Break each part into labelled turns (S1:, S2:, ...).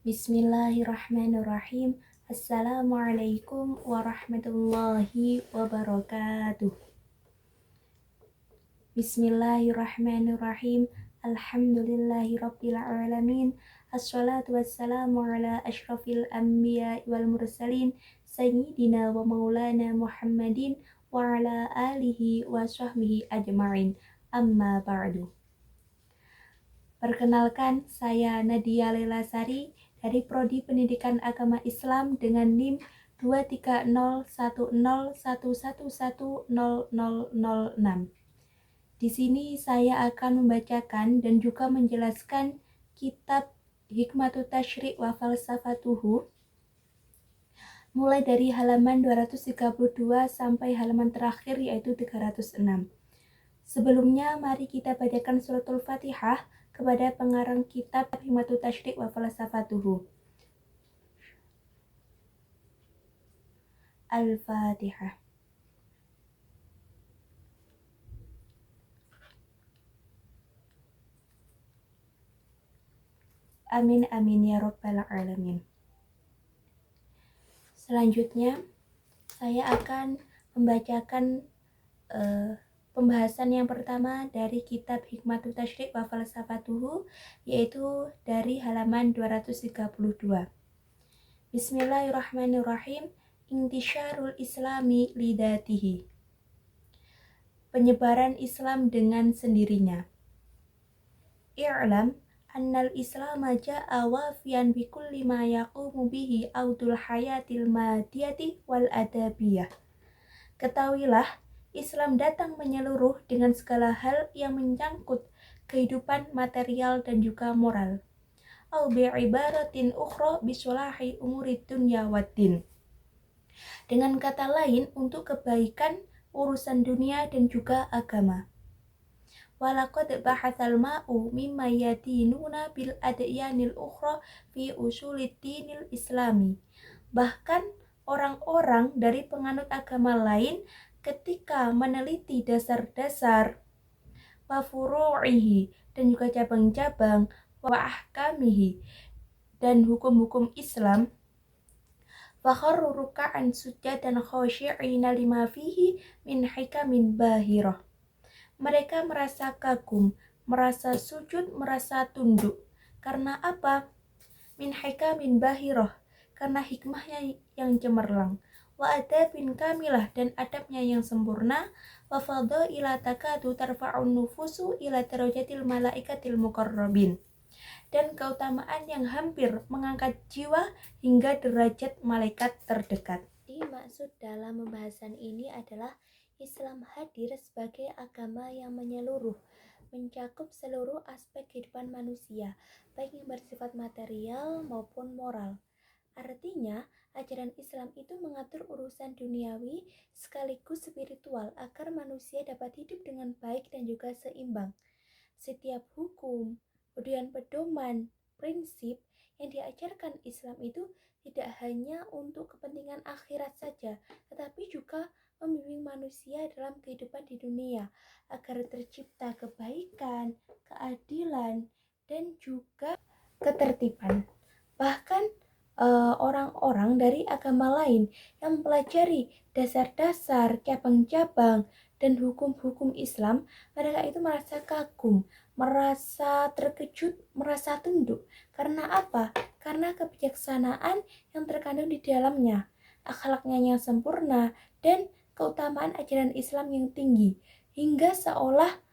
S1: Bismillahirrahmanirrahim. Assalamualaikum warahmatullahi wabarakatuh. Bismillahirrahmanirrahim. Alhamdulillahirabbil alamin. Assalatu wassalamu ala asyrafil anbiya wal mursalin sayyidina wa maulana Muhammadin wa ala alihi wa sahbihi ajma'in. Amma ba'du. Perkenalkan, saya Nadia Lelasari dari Prodi Pendidikan Agama Islam dengan NIM 2301011110006. Di sini saya akan membacakan dan juga menjelaskan kitab Hikmatut Tasyri' wa Falsafatuhu mulai dari halaman 232 sampai halaman terakhir yaitu 306. Sebelumnya mari kita bacakan suratul Fatihah kepada pengarang kitab Hikmatut Tasyri' wa Falsafatuhu. Al-Fatihah. Amin amin ya rabbal alamin. Selanjutnya saya akan membacakan pembahasan yang pertama dari kitab Hikmatut Tasyri' wa Falsafatuhu, yaitu dari halaman 232. Bismillahirrahmanirrahim. Intisyarul Islami lidatihi. Penyebaran Islam dengan sendirinya. I'lam annal Islam ja'a wafiyan bikulli ma yaqumu bihi audul hayatil madiyati wal adabiyah. Ketahuilah, Islam datang menyeluruh dengan segala hal yang menyangkut kehidupan material dan juga moral. Au bi'ibaratin ukhra bisulahi umurid dunya waddin. Dengan kata lain, untuk kebaikan urusan dunia dan juga agama. Walaqad bahatsal ma'u mimma yadinuna bil adyanil ukhra fi usulid dinil islami. Bahkan orang-orang dari penganut agama lain ketika meneliti dasar-dasar wa furu'ihi dan juga cabang-cabang wa ahkamihi dan hukum-hukum Islam, fakharru ruka'an sujjadan khashi'ina lima fihi min hikamin bahirah. Mereka merasa kagum, merasa sujud, merasa tunduk. Karena apa? Min hikamin bahirah, karena hikmahnya yang cemerlang. Wa adabin kamilah, dan adabnya yang sempurna. Wa fadaila takadu tarfa'un nufusu ila darajatil malaikatil muqarrabin. Dan keutamaan yang hampir mengangkat jiwa hingga derajat malaikat terdekat. Dimaksud dalam pembahasan ini adalah Islam hadir sebagai agama yang menyeluruh, mencakup seluruh aspek kehidupan manusia, baik yang bersifat material maupun moral. Artinya, ajaran Islam itu mengatur urusan duniawi sekaligus spiritual agar manusia dapat hidup dengan baik dan juga seimbang. Setiap hukum, kemudian pedoman, prinsip yang diajarkan Islam itu tidak hanya untuk kepentingan akhirat saja, tetapi juga membimbing manusia dalam kehidupan di dunia agar tercipta kebaikan, keadilan, dan juga ketertiban. Bahkan orang-orang dari agama lain yang mempelajari dasar-dasar, cabang-cabang, dan hukum-hukum Islam, mereka itu merasa kagum, merasa terkejut, merasa tunduk. Karena apa? Karena kebijaksanaan yang terkandung di dalamnya, akhlaknya yang sempurna, dan keutamaan ajaran Islam yang tinggi, hingga seolah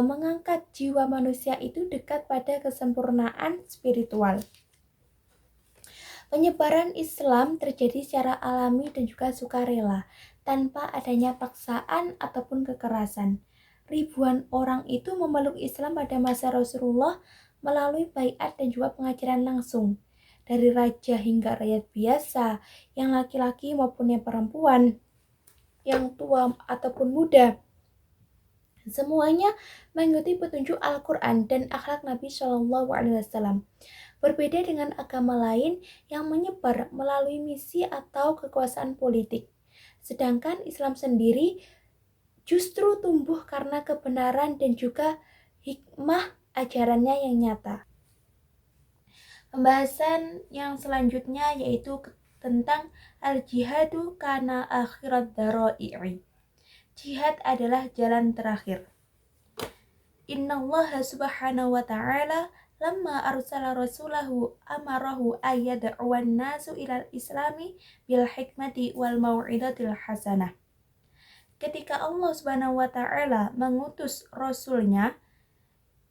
S1: mengangkat jiwa manusia itu dekat pada kesempurnaan spiritual. Penyebaran Islam terjadi secara alami dan juga sukarela, tanpa adanya paksaan ataupun kekerasan. Ribuan orang itu memeluk Islam pada masa Rasulullah melalui baiat dan juga pengajaran langsung. Dari raja hingga rakyat biasa, yang laki-laki maupun yang perempuan, yang tua ataupun muda, semuanya mengikuti petunjuk Al-Quran dan akhlak Nabi SAW. Berbeda dengan agama lain yang menyebar melalui misi atau kekuasaan politik. Sedangkan Islam sendiri justru tumbuh karena kebenaran dan juga hikmah ajarannya yang nyata. Pembahasan yang selanjutnya yaitu tentang al-jihadu kana akhirat darai'i. Jihad adalah jalan terakhir. Innallaha subhanahu wa ta'ala lamma arsala rasulahu amarahu ayyad'uwan nasu ilal islami bil hikmati wal mau'idatil hasanah. Ketika Allah subhanahu wa ta'ala mengutus rasulnya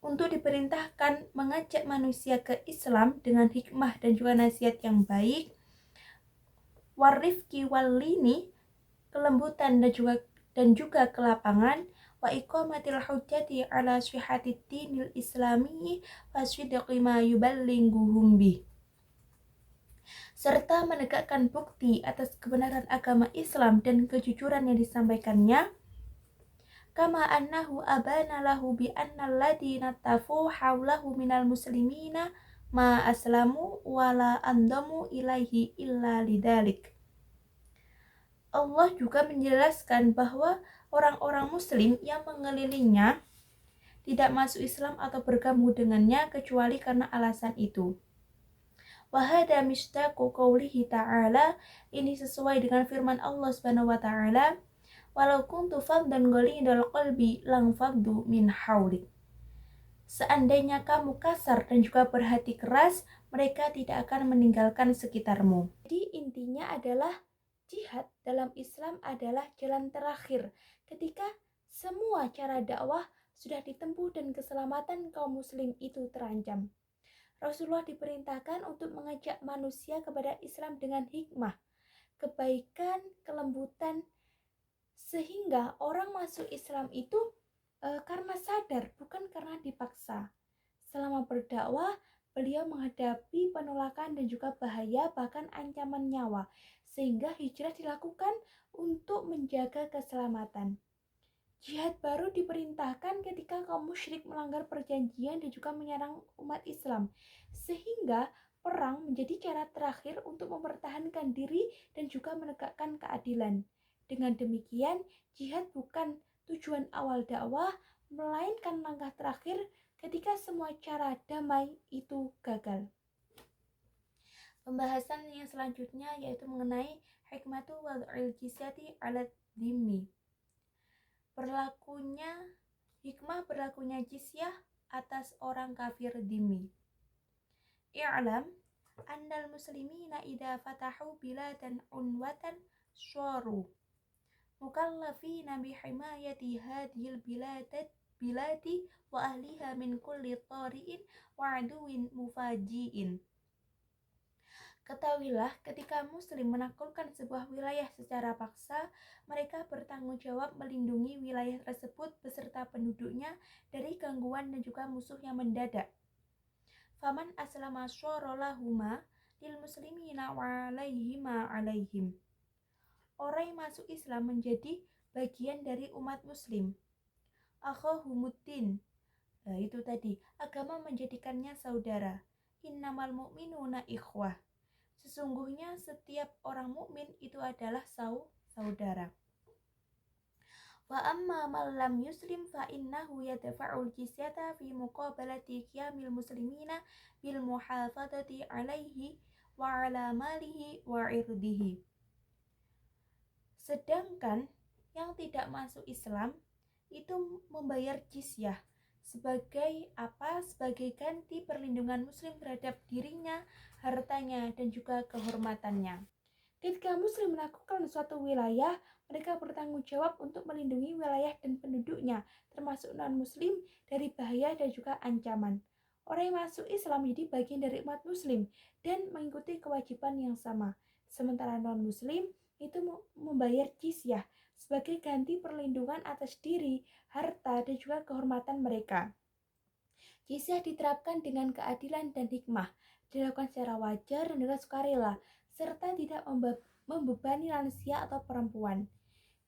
S1: untuk diperintahkan mengajak manusia ke Islam dengan hikmah dan juga nasihat yang baik, warifki walini, kelembutan dan juga kelapangan, wa iqamatil hujjati ala sihhatid dinil islami wa sidqi ma yuballighuhum bih, serta menegakkan bukti atas kebenaran agama Islam dan kejujuran yang disampaikannya, kama annahu abana lahu bi annal ladina tafu haulahu minal muslimina ma aslamu wala andamu ilaihi illa lidalik. Allah juga menjelaskan bahwa orang-orang muslim yang mengelilingnya tidak masuk Islam atau bergabung dengannya kecuali karena alasan itu. Wahada misdaqu qaulihi ta'ala, ini sesuai dengan firman Allah Subhanahu wa taala, walau kuntu faddan ghalidal qalbi lang faddu min haulik. Seandainya kamu kasar dan juga berhati keras, mereka tidak akan meninggalkan sekitarmu. Jadi intinya adalah jihad dalam Islam adalah jalan terakhir ketika semua cara dakwah sudah ditempuh dan keselamatan kaum muslim itu terancam. Rasulullah diperintahkan untuk mengajak manusia kepada Islam dengan hikmah, kebaikan, kelembutan, sehingga orang masuk Islam itu karena sadar, bukan karena dipaksa. Selama berdakwah, beliau menghadapi penolakan dan juga bahaya, bahkan ancaman nyawa, sehingga hijrah dilakukan untuk menjaga keselamatan. Jihad baru diperintahkan ketika kaum musyrik melanggar perjanjian dan juga menyerang umat Islam, sehingga perang menjadi cara terakhir untuk mempertahankan diri dan juga menegakkan keadilan. Dengan demikian, jihad bukan tujuan awal dakwah, melainkan langkah terakhir ketika semua cara damai itu gagal. Pembahasan yang selanjutnya yaitu mengenai hikmatu wad'il jizyati 'ala dhimmi. Hikmah berlakunya jizyah atas orang kafir dhimmi. I'lam annal muslimina idza fatahu biladan unwatan syaru mukallafina bihimayati hadhil biladi wa ahliha min kulli tari'in wa aduwin mufaji'in. Ketahuilah, ketika muslim menaklukkan sebuah wilayah secara paksa, mereka bertanggung jawab melindungi wilayah tersebut beserta penduduknya dari gangguan dan juga musuh yang mendadak. Faman aslama syarolahuma lil muslimina wa alaihima alaihim. Orang yang masuk Islam menjadi bagian dari umat muslim. Akhahumuddin. Itu tadi, agama menjadikannya saudara. Innamal mu'minuna ikhwah. Sesungguhnya setiap orang mukmin itu adalah saudara. Wa amma man lam yuslim fa innahu yadfa'ul jizyata fi muqabalati qiyamil muslimina bil muhafadzati 'alaihi wa 'ala malihi wa 'irdihi. Sedangkan yang tidak masuk Islam itu membayar jizyah sebagai ganti perlindungan muslim terhadap dirinya, hartanya, dan juga kehormatannya. Ketika muslim melakukan suatu wilayah, mereka bertanggung jawab untuk melindungi wilayah dan penduduknya, termasuk non-muslim, dari bahaya dan juga ancaman. Orang yang masuk Islam jadi bagian dari umat muslim dan mengikuti kewajiban yang sama. Sementara non-muslim itu membayar jizyah sebagai ganti perlindungan atas diri, harta, dan juga kehormatan mereka. Jizyah diterapkan dengan keadilan dan hikmah, dilakukan secara wajar dan juga sukarela, serta tidak membebani lansia atau perempuan.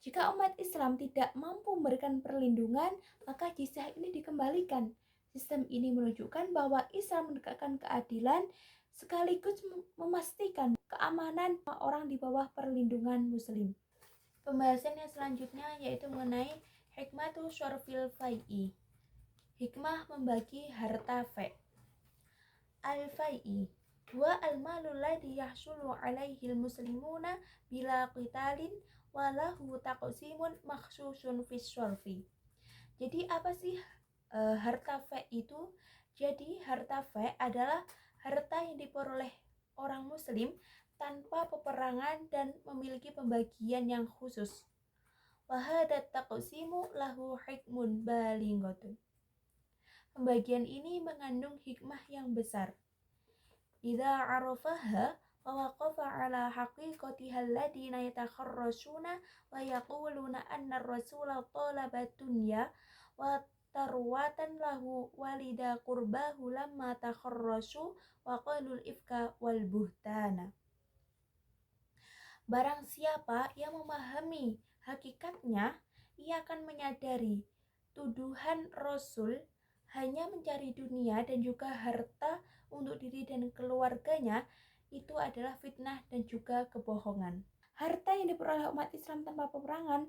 S1: Jika umat Islam tidak mampu memberikan perlindungan, maka jizyah ini dikembalikan. Sistem ini menunjukkan bahwa Islam menegakkan keadilan sekaligus memastikan keamanan orang di bawah perlindungan muslim. Pembahasan yang selanjutnya yaitu mengenai hikmatu syarfil fai'i. Hikmah membagi harta fai'. Al-fai'i huwa al-malu alladhi yahsulu alaihi al-muslimuna bila qitalin walahu taqsimun makhsusun fis syarfi. Jadi apa sih harta fe itu? Jadi harta fe adalah harta yang diperoleh orang muslim tanpa peperangan dan memiliki pembagian yang khusus. Wa hadza taqsimu lahu hikmun balighatun. Pembagian ini mengandung hikmah yang besar. Idza arafaha wa waqafa ala haqiqatiha alladhina yatakharrasuna wa yaquluna anna ar-rasula talaba dunya wa tarwatan lahu walida qurbahu lamma takharrasu wa qalul ifka wal buhtana. Barang siapa yang memahami hakikatnya, ia akan menyadari tuduhan Rasul hanya mencari dunia dan juga harta untuk diri dan keluarganya itu adalah fitnah dan juga kebohongan. Harta yang diperoleh umat Islam tanpa peperangan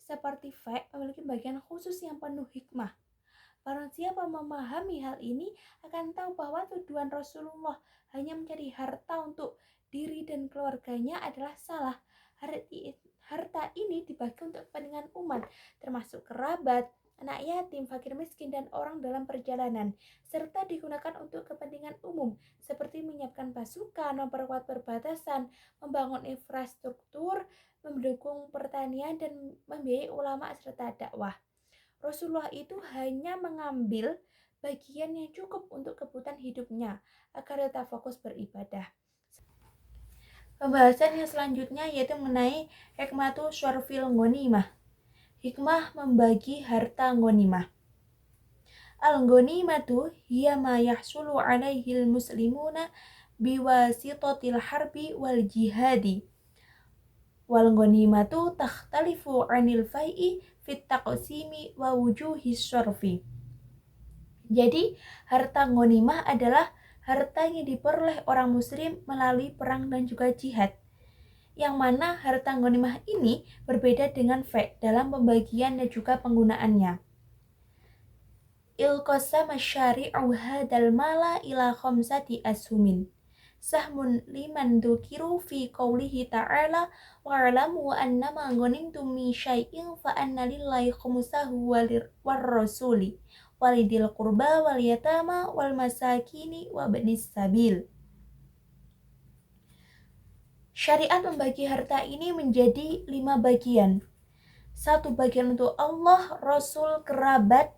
S1: seperti fe memiliki bagian khusus yang penuh hikmah. Barang siapa memahami hal ini akan tahu bahwa tuduhan Rasulullah hanya mencari harta untuk diri dan keluarganya adalah salah. Harta ini dibagi untuk kepentingan umat, termasuk kerabat, anak yatim, fakir miskin, dan orang dalam perjalanan, serta digunakan untuk kepentingan umum, seperti menyiapkan pasukan, memperkuat perbatasan, membangun infrastruktur, mendukung pertanian, dan membiayai ulama serta dakwah. Rasulullah itu hanya mengambil bagian yang cukup untuk kebutuhan hidupnya, agar tetap fokus beribadah. Pembahasan yang selanjutnya yaitu mengenai hikmatu syarfil ghanimah. Hikmah membagi harta ghanimah. Al-ghanimatu hiya ma yahsulu alaihi al-muslimuna biwasitatil harbi wal jihadi. Wal ghanimatu takhtalifu 'anil fai'i fit taqsimi wa wujuhi syarfi. Jadi, harta ghanimah adalah harta yang diperoleh orang muslim melalui perang dan juga jihad. Yang mana harta ghanimah ini berbeda dengan fe dalam pembagian dan juga penggunaannya. Ilqasama syari'u hadal mala ila khamsati ashumin. Sahmun liman dukiru fi qawlihi ta'ala wa'alamu annama ghanimtum min syai'in fa anna lillahi khumsahu war rasuli walidil qurba wal yatama wal masakini wa ibnis sabil. Syariat membagi harta ini menjadi 5 bagian. 1 bagian untuk Allah, Rasul, kerabat,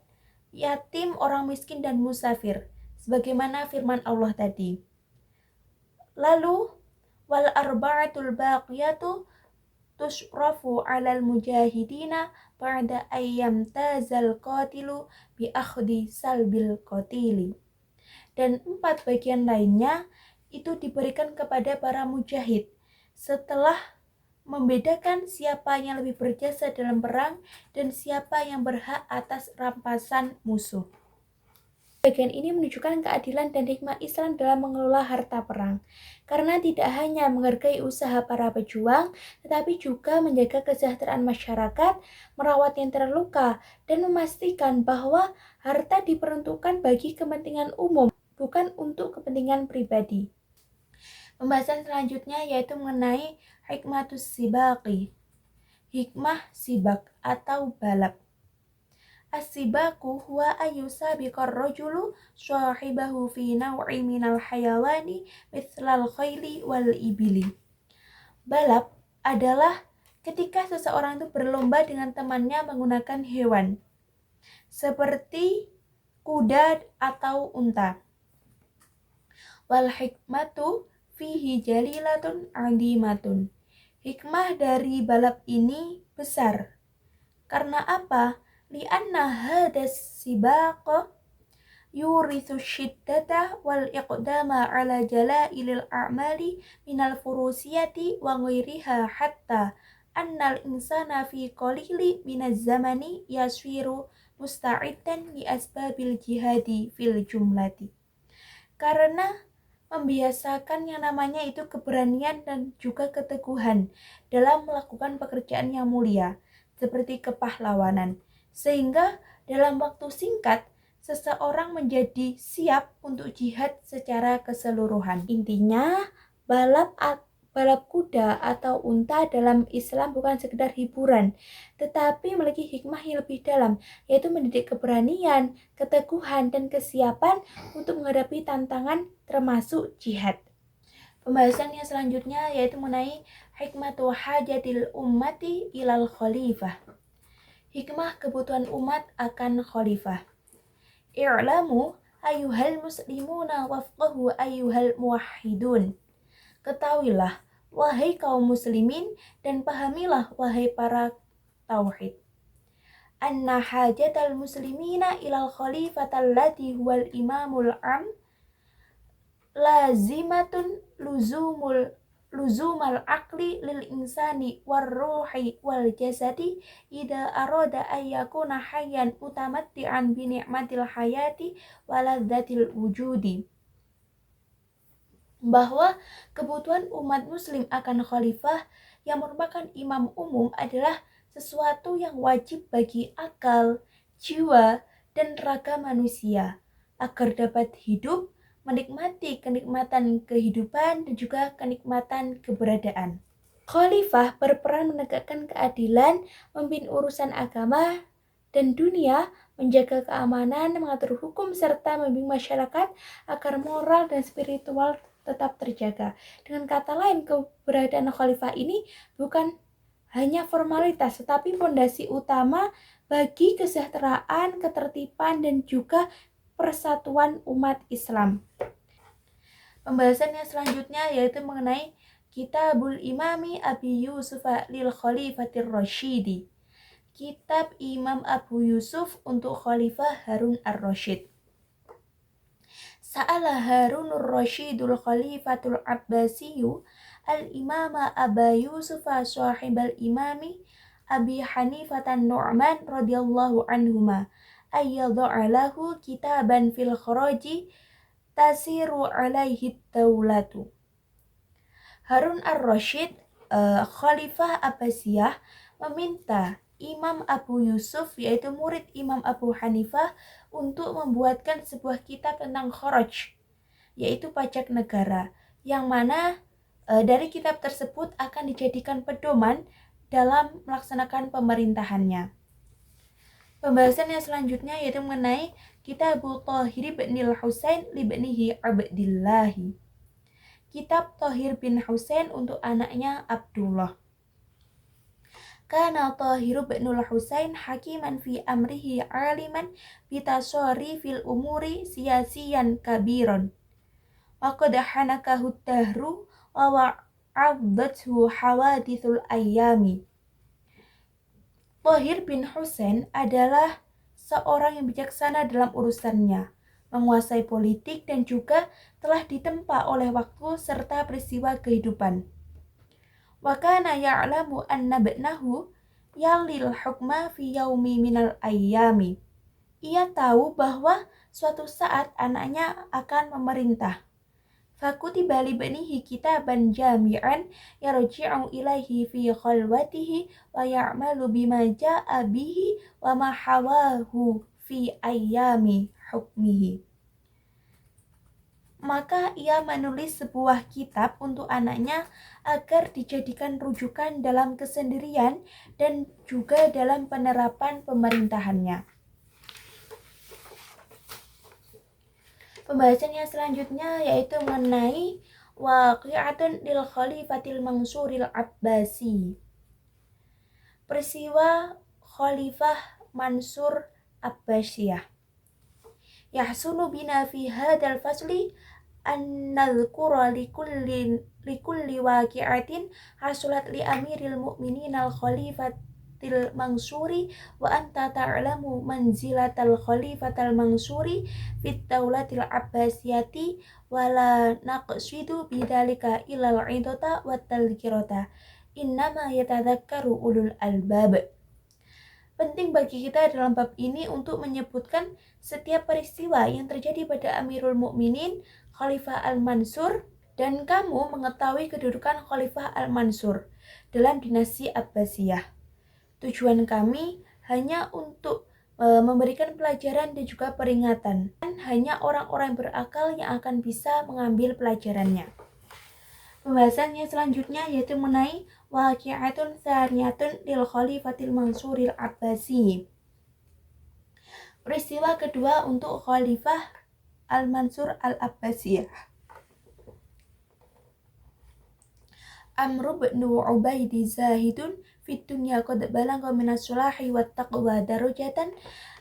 S1: yatim, orang miskin, dan musafir. Sebagaimana firman Allah tadi. Lalu, wal arba'atul baqiyatu tusrafu 'alal mujahidina ba'da ayyam tazal qatilu bi akhdi salbil qatili. Dan 4 bagian lainnya itu diberikan kepada para mujahid setelah membedakan siapa yang lebih berjasa dalam perang dan siapa yang berhak atas rampasan musuh. Bagian ini menunjukkan keadilan dan hikmah Islam dalam mengelola harta perang, karena tidak hanya menghargai usaha para pejuang, tetapi juga menjaga kesejahteraan masyarakat, merawat yang terluka, dan memastikan bahwa harta diperuntukkan bagi kepentingan umum, bukan untuk kepentingan pribadi. Pembahasan selanjutnya yaitu mengenai hikmatus sibaqi. Hikmah sibak atau balap. As-sibaku huwa ayyusabiqar rajulu sahibahu fi naw'i minal hayawani mithlal khayli wal ibili. Balap adalah ketika seseorang itu berlomba dengan temannya menggunakan hewan seperti kuda atau unta. Wal hikmatu fihi jalilatun 'azimatun. Hikmah dari balap ini besar. Karena apa? Li'anna hadas sibaqa yurithu syiddata wal iqdama 'ala jalailil a'mali minal furusiyati wa ghairiha hatta annal insana fi qalili minaz zamani yaswiru musta'iddan li asbabil jihadi fil jumlati. Karena membiasakan yang namanya itu keberanian dan juga keteguhan dalam melakukan pekerjaan yang mulia, seperti kepahlawanan. Sehingga dalam waktu singkat, seseorang menjadi siap untuk jihad secara keseluruhan. Intinya, balap kuda atau unta dalam Islam bukan sekedar hiburan, tetapi memiliki hikmah yang lebih dalam, yaitu mendidik keberanian, keteguhan, dan kesiapan untuk menghadapi tantangan termasuk jihad. Pembahasan yang selanjutnya yaitu mengenai hikmatu hajatil ummati ilal khalifah. Hikmah kebutuhan umat akan khalifah. I'lamu ayyuhal muslimuna wafqahu ayyuhal muwahhidun. Ketahuilah, wahai kaum muslimin, dan pahamilah, wahai para tauhid. Anna hajatal muslimina ilal khalifatal lati huwal imamul am lazimatun luzumal akli lil insani warruhi wal jasadi ida arada ayyakuna hayyan utamatti'an bi ni'matil hayati waladzatil wujudi. Bahwa kebutuhan umat muslim akan khalifah yang merupakan imam umum adalah sesuatu yang wajib bagi akal, jiwa, dan raga manusia agar dapat hidup menikmati kenikmatan kehidupan dan juga kenikmatan keberadaan. Khalifah berperan menegakkan keadilan, memimpin urusan agama dan dunia, menjaga keamanan, mengatur hukum, serta membimbing masyarakat agar moral dan spiritual tetap terjaga. Dengan kata lain, keberadaan khalifah ini bukan hanya formalitas, tetapi fondasi utama bagi kesejahteraan, ketertiban, dan juga persatuan umat Islam. Pembahasan yang selanjutnya yaitu mengenai Kitabul Imami Abi Yusuf lil Khalifatir Rasyidi. Kitab Imam Abu Yusuf untuk Khalifah Harun ar-Rasyid. Sa'ala Harunur Rasyidul Khalifatul Abbasiyu al-Imama Aba Yusuf sahibal imami Abi Hanifatan Nu'man radhiyallahu anhuma ayyadha'a lahu kitaban fil kharaji tasiru alaihi daulatu. Harun ar-Rasyid, Khalifah Abbasiyah, meminta Imam Abu Yusuf, yaitu murid Imam Abu Hanifah, untuk membuatkan sebuah kitab tentang kharaj, yaitu pajak negara, yang mana dari kitab tersebut akan dijadikan pedoman dalam melaksanakan pemerintahannya. Pembahasan yang selanjutnya yaitu mengenai Kitabul Thahir bin Husain li ibnihi Abdillahi. Kitab Thahir bin Husain untuk anaknya Abdullah. Kana Thahir bin Husain hakiman fi amrihi aliman bitasari fil umuri siyasiyan kabiron. Wa qad hanakahu dahru wa wa'addathu hawadithul ayyami. Thahir bin Husain adalah seorang yang bijaksana dalam urusannya, menguasai politik dan juga telah ditempa oleh waktu serta peristiwa kehidupan. Wa kana ya'lamu anna ibnahu yalil hukma fi yaumi minal ayyami. Ia tahu bahwa suatu saat anaknya akan memerintah. Fakutiba li ibnihi kitaban jami'an yarji'u ilaihi fi khalwatihi wa ya'malu bima ja'a bihi wa ma hawahu fi ayyami hukmihi. Maka ia menulis sebuah kitab untuk anaknya agar dijadikan rujukan dalam kesendirian dan juga dalam penerapan pemerintahannya. Pembahasan yang selanjutnya yaitu mengenai waqi'atun lil khalifatil Mansuril Abbasi. Peristiwa Khalifah Mansur Abbasiyah. Yahsunu bina fi hadal fasli an nadhkura likulli waqi'atin hasulat li amiril mu'minin al khalifatil Mansuri wa anta ta'lamu manzilatal khalifatal Mansuri fit daulatil Abbasiyati wala naqsidu bidzalika ilal 'idata wat tadhkirata innama yatadzakkaru ulul albab. Penting bagi kita dalam bab ini untuk menyebutkan setiap peristiwa yang terjadi pada Amirul Mukminin Khalifah Al-Mansur, dan kamu mengetahui kedudukan Khalifah Al-Mansur dalam dinasti Abbasiyah. Tujuan kami hanya untuk memberikan pelajaran dan juga peringatan. Hanya orang-orang berakal yang akan bisa mengambil pelajarannya. Pembahasan yang selanjutnya yaitu mengenai waqi'atun tsaniyatun lil Khalifatil Mansuril Abbasi. Peristiwa kedua untuk Khalifah Al-Mansur Al-Abbasiyah. Amr bin Ubaid zahidun fid dunya qad balagha min as-sulahi wat taqwa darajatan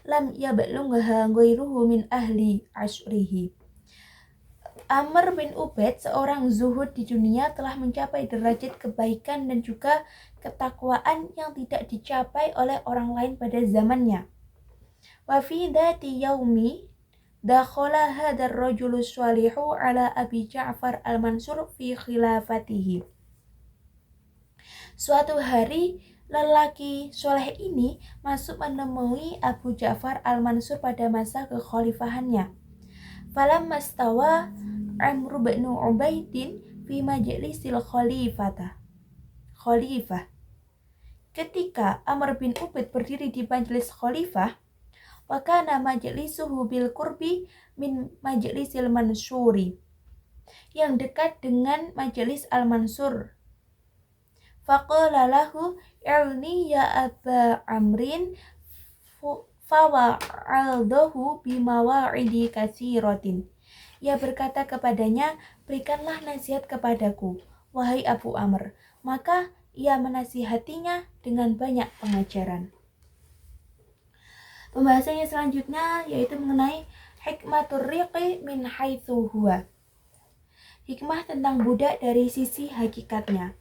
S1: lam yablugha ghairuhu min ahli asrihi. Amr bin Ubaid, seorang zuhud di dunia, telah mencapai derajat kebaikan dan juga ketakwaan yang tidak dicapai oleh orang lain pada zamannya. Wa fi dzati yaumi dakhala hadzal rajulu shalihu ala Abi Ja'far Al-Mansur fi khilafatihi. Suatu hari lelaki soleh ini masuk menemui Abu Ja'far Al-Mansur pada masa kekhalifahannya. Falamma stawa Amr bin Ubaidin fi majlisil khalifah. Ketika Amr bin Ubaid berdiri di majelis khalifah, wa kana majlisuhu bil qurbi min majlisil mansuri, yang dekat dengan majelis Al-Mansur. Faqala lahu ilni ya Aba Amrin fawa'aldahu bimawa'idi katsiratin. Ia berkata kepadanya, berikanlah nasihat kepadaku, wahai Abu Amr. Maka ia menasihatinya dengan banyak pengajaran. Pembahasannya selanjutnya yaitu mengenai hikmatur riqi min haitsu huwa. Hikmah tentang budak dari sisi hakikatnya.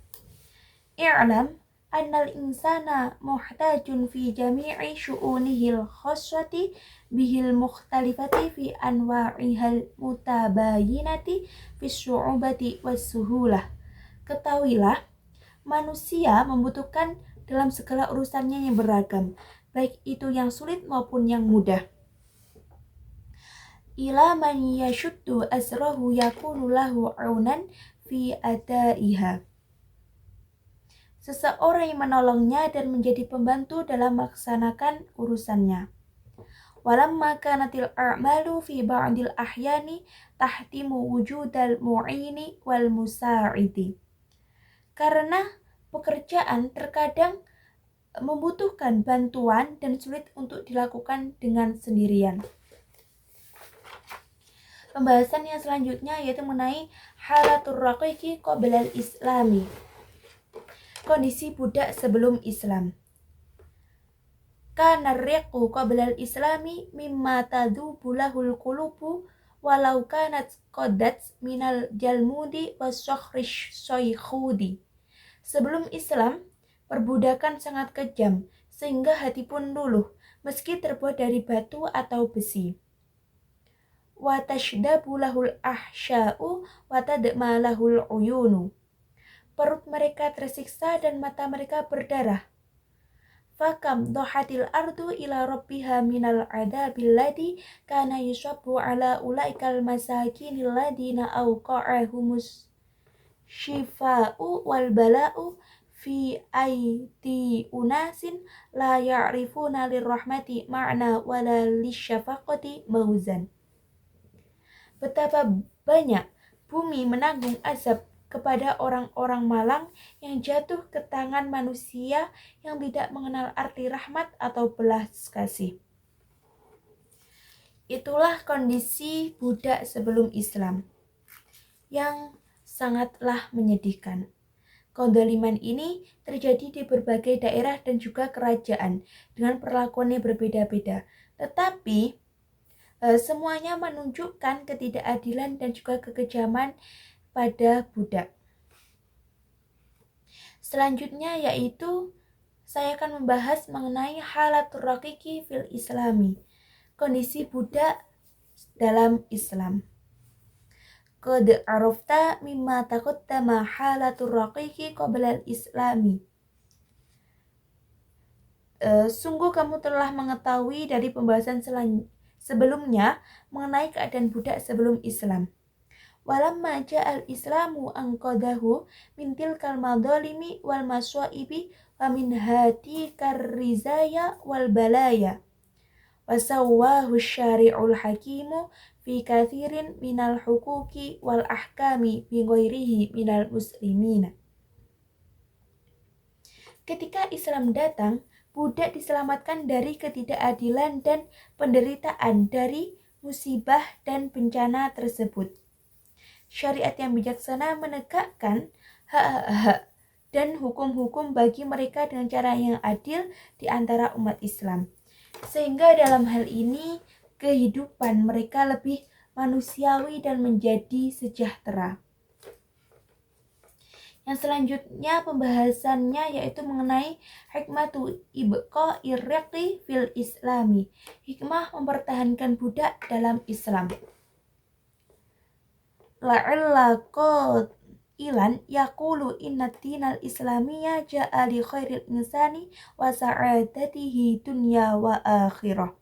S1: I'lam annal insana muhtajun fi jami'i syu'unihil khassati bihil mukhtalifati fi anwa'ihal mutabayinati fi syu'ubati wassuhulah. Ketahuilah, manusia membutuhkan dalam segala urusannya yang beragam, baik itu yang sulit maupun yang mudah. Ila man yashuddu azrahu yakunu lahu aunan fi adaiha. Seseorang yang menolongnya dan menjadi pembantu dalam melaksanakan urusannya. Walamma kanatil a'malu fi ba'dil ahyani tahtimu wujudal mu'ini wal musa'idi. Karena pekerjaan terkadang membutuhkan bantuan dan sulit untuk dilakukan dengan sendirian. Pembahasan yang selanjutnya yaitu mengenai halatur raqiqi qablal islami. Kondisi budak sebelum Islam. Kana riqu qablal islami mimma tadubu lahul qulubu walau kanat qadat minal jalmudi wasyakhrish soykhudi. Sebelum Islam, perbudakan sangat kejam sehingga hati pun luluh meski terbuat dari batu atau besi. Wa tashdabu lahul ahsya'u wa tadma lahul uyunu. Perut mereka tersiksa dan mata mereka berdarah. Fakam dohatil ardu ila rabbiha minal adabil ladhi kana yusabbu ala ulaikal masakinil ladhina awqa'ahumus shifa'u wal bala'u fi aiti unasin la ya'rifuna lirrahmati ma'na wala lisyafaqati mauzan. Betapa banyak bumi menanggung azab kepada orang-orang malang yang jatuh ke tangan manusia yang tidak mengenal arti rahmat atau belas kasih. Itulah kondisi budak sebelum Islam yang sangatlah menyedihkan. Kondoliman ini terjadi di berbagai daerah dan juga kerajaan dengan perlakuannya berbeda-beda. Tetapi semuanya menunjukkan ketidakadilan dan juga kekejaman pada budak. Selanjutnya yaitu saya akan membahas mengenai halatur raqiqi fil islami. Kondisi budak dalam Islam. Qad arafta mimma taqaddama halatur raqiqi qabla al-islami. Sungguh kamu telah mengetahui dari pembahasan sebelumnya mengenai keadaan budak sebelum Islam. Walamma ja'al islamu anqadahu min tilkal madhalimi wal maswaibi wa min hati karrizaya wal balaya wasawwahu syari'ul hakimu fi kathirin minal hukuki wal ahkami bi ghairihi minal muslimina. Ketika Islam datang, budak diselamatkan dari ketidakadilan dan penderitaan dari musibah dan bencana tersebut. Syariat yang bijaksana menegakkan hak-hak dan hukum-hukum bagi mereka dengan cara yang adil di antara umat Islam. Sehingga dalam hal ini kehidupan mereka lebih manusiawi dan menjadi sejahtera. Yang selanjutnya pembahasannya yaitu mengenai hikmatu ibqa'ir riqi fil islami. Hikmah mempertahankan budak dalam Islam. La'alla qailan yaqulu inna dinal islamiyya ja'a li khairil insani wa sa'adatihi dunya wa akhirah.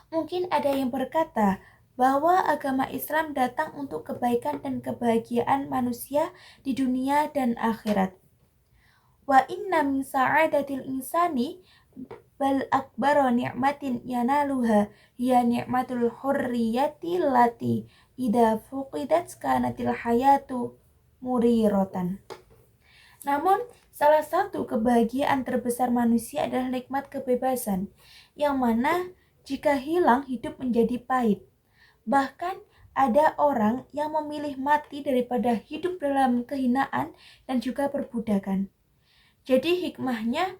S1: Mungkin ada yang berkata bahwa agama Islam datang untuk kebaikan dan kebahagiaan manusia di dunia dan akhirat. Wa inna min sa'adatil insani bal akbaru ni'matin yanaluha hiya ni'matul hurriyati lati idza fuqidat kanatil hayatu muriratan. Namun, salah satu kebahagiaan terbesar manusia adalah nikmat kebebasan, yang mana jika hilang hidup menjadi pahit. Bahkan ada orang yang memilih mati daripada hidup dalam kehinaan dan juga perbudakan. Jadi hikmahnya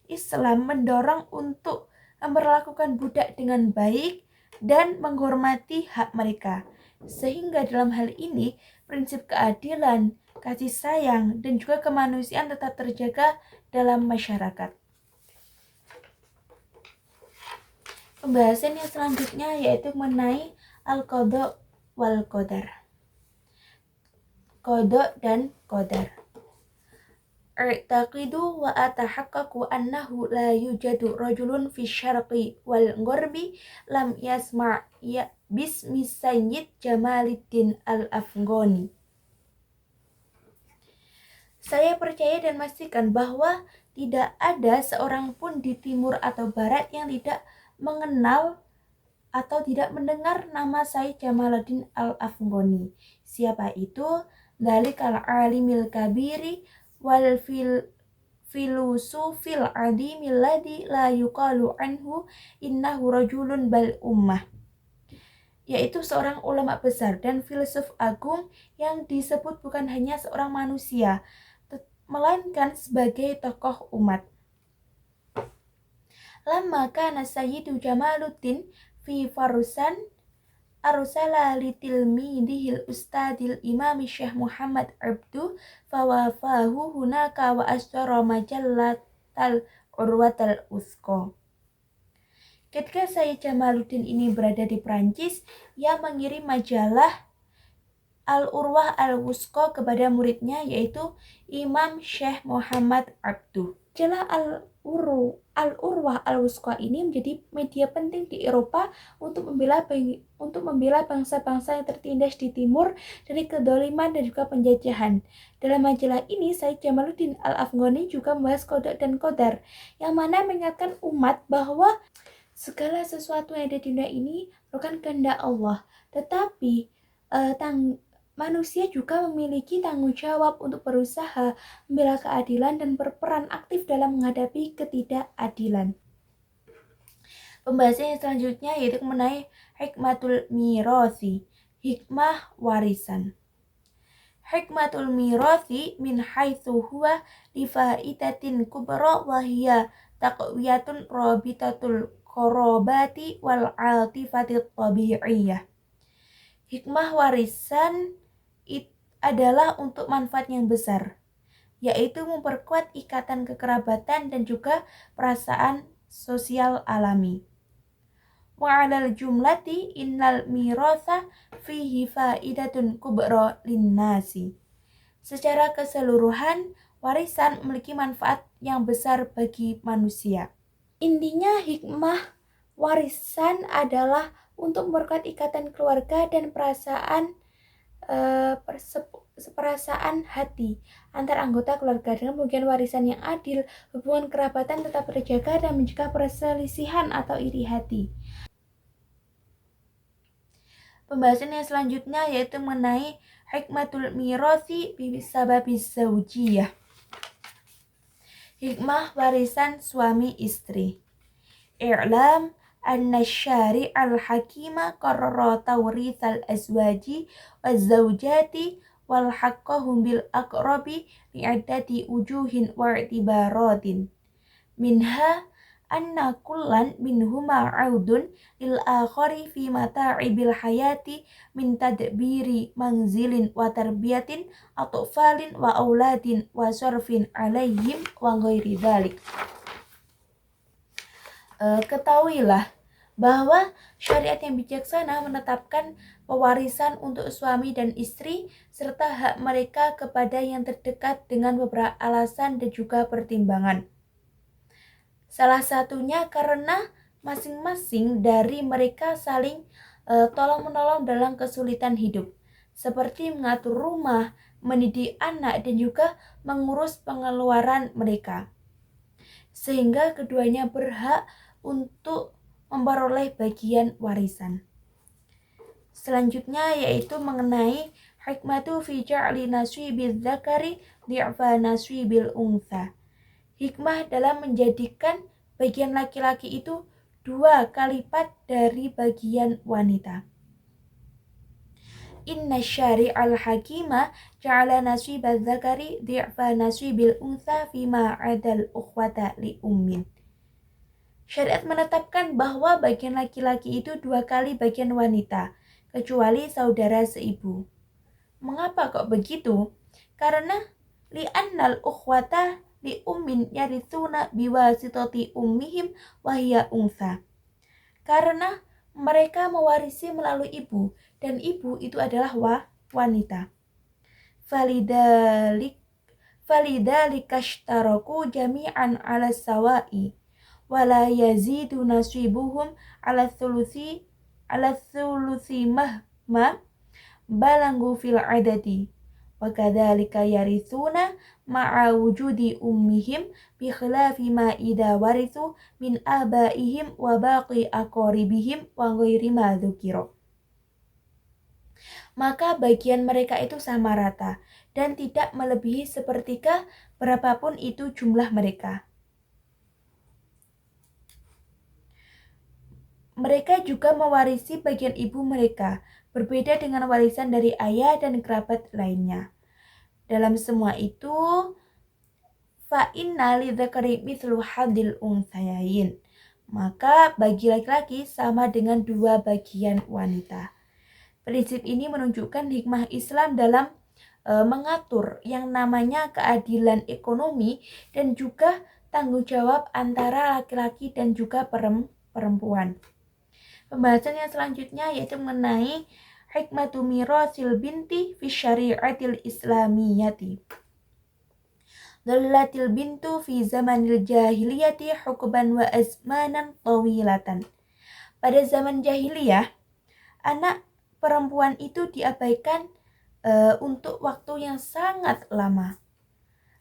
S1: Islam mendorong untuk memperlakukan budak dengan baik dan menghormati hak mereka. Sehingga dalam hal ini prinsip keadilan, kasih sayang, dan juga kemanusiaan tetap terjaga dalam masyarakat. Pembahasan yang selanjutnya yaitu mengenai al-qadha wal qadar. Qadha dan qadar. I'taqidu wa atahaqqaqu annahu la yujadu rajulun fi syarqi wal gharbi lam yasma' bismi Sayyid Jamaluddin al-Afghani. Saya percaya dan memastikan bahwa tidak ada seorang pun di timur atau barat yang tidak mengenal atau tidak mendengar nama Sayyid Jamaluddin al-Afghani. Siapa itu? Dzalikal alimil kabiri wal filusufil adimil ladzi la yuqalu anhu innahu rajulun bal ummah. Yaitu seorang ulama besar dan filsuf agung yang disebut bukan hanya seorang manusia, melainkan sebagai tokoh umat. Lamma kana Sayyidu Jamaluddin fi Farusan arsala li tilmidihil ustadil imam Syekh Muhammad Abdu fawafahu hunaka wa asdara majallatal urwatal usqa. Ketika Sayyid Jamaluddin ini berada di Prancis, ia mengirim majalah Al-Urwah Al-Wusqa kepada muridnya yaitu Imam Syekh Muhammad Abdu. Majalah Al-Urwah Al-Wusqa ini menjadi media penting di Eropa untuk membela bangsa-bangsa yang tertindas di timur dari kedoliman dan juga penjajahan. Dalam majalah ini, Sayyid Jamaluddin Al-Afghani juga membahas qada dan qadar, yang mana mengingatkan umat bahwa segala sesuatu yang ada di dunia ini merupakan kehendak Allah. Tetapi manusia juga memiliki tanggung jawab untuk berusaha membela keadilan dan berperan aktif dalam menghadapi ketidakadilan. Pembahasan yang selanjutnya yaitu mengenai hikmatul mirasi, hikmah warisan. Hikmatul mirasi min haitsu huwa li faidatin kubra wa hiya taqwiyatun rabitatul qarabati wal atifati tabi'iyah. Hikmah warisan adalah untuk manfaat yang besar, yaitu memperkuat ikatan kekerabatan dan juga perasaan sosial alami. Wa 'alal jumlati innal mirasa fihi faidatun kubra linnasi. Secara keseluruhan, warisan memiliki manfaat yang besar bagi manusia. Intinya hikmah warisan adalah untuk memperkuat ikatan keluarga dan perasaan perasaan hati antar anggota keluarga. Dengan pembagian warisan yang adil, hubungan kerabatan tetap terjaga dan mencegah perselisihan atau iri hati. Pembahasan yang selanjutnya yaitu mengenai hikmatul mirasi bisababis zaujiyah. Hikmah warisan suami istri. I'lam anna syari'al hakima qarrara tawritsal azwaji waz-zawjati wal haqqahum bil aqrabi li'iddati wujuhin wa i'tibaratin. Minha anna kullan minhuma 'audun lil akhari fi mata'ibil hayati min tadbiri manzilin wa tarbiyatin atfalin wa auladin wa sarfin 'alaihim wa ghairi dzalik. Ketahuilah bahwa syariat yang bijaksana menetapkan pewarisan untuk suami dan istri serta hak mereka kepada yang terdekat dengan beberapa alasan dan juga pertimbangan. Salah satunya karena masing-masing dari mereka saling tolong-menolong dalam kesulitan hidup, seperti mengatur rumah, mendidik anak, dan juga mengurus pengeluaran mereka. Sehingga keduanya berhak untuk memperoleh bagian warisan. Selanjutnya yaitu mengenai hikmatu fi ja'li naswibil dzakari di'fa naswibil untha. Hikmah dalam menjadikan bagian laki-laki itu 2 kali lipat dari bagian wanita. Inna syari'al hakima ja'ala naswibal dzakari di'fa naswibil untha fima 'adal ukhwata li ummin. Syariat menetapkan bahwa bagian laki-laki itu 2 kali bagian wanita, kecuali saudara seibu. Mengapa kok begitu? Karena li'annal ukhwata li ummin yarithuna biwasitati ummihim wahia untha. Karena mereka mewarisi melalui ibu, dan ibu itu adalah wanita. Falidhalikashtaraku jami'an ala sawa'i wala yazidu nasibuhum ala thuluthi mahma balangu fil adadi wa kadzalika yarithuna ma'a wujudi ummihim bi khilafi ma idza warithu min abaihim wa baqi aqribihim wa ghairi ma dzukira. Maka bagian mereka itu sama rata dan tidak melebihi sepertiga berapapun itu jumlah mereka. Mereka juga mewarisi bagian ibu mereka, berbeda dengan warisan dari ayah dan kerabat lainnya. Dalam semua itu, fa inna lidzakari mithlu hadil unthayain. Maka bagi laki-laki sama dengan 2 bagian wanita. Prinsip ini menunjukkan hikmah Islam dalam mengatur yang namanya keadilan ekonomi dan juga tanggung jawab antara laki-laki dan juga perempuan. Pembahasan yang selanjutnya yaitu mengenai hikmatu mirasil binti fi syari'atil islamiyati. Dhallatil bintu fi zamanil jahiliyati hukban wa azmanan tawilatan. Pada zaman jahiliyah, anak perempuan itu diabaikan untuk waktu yang sangat lama.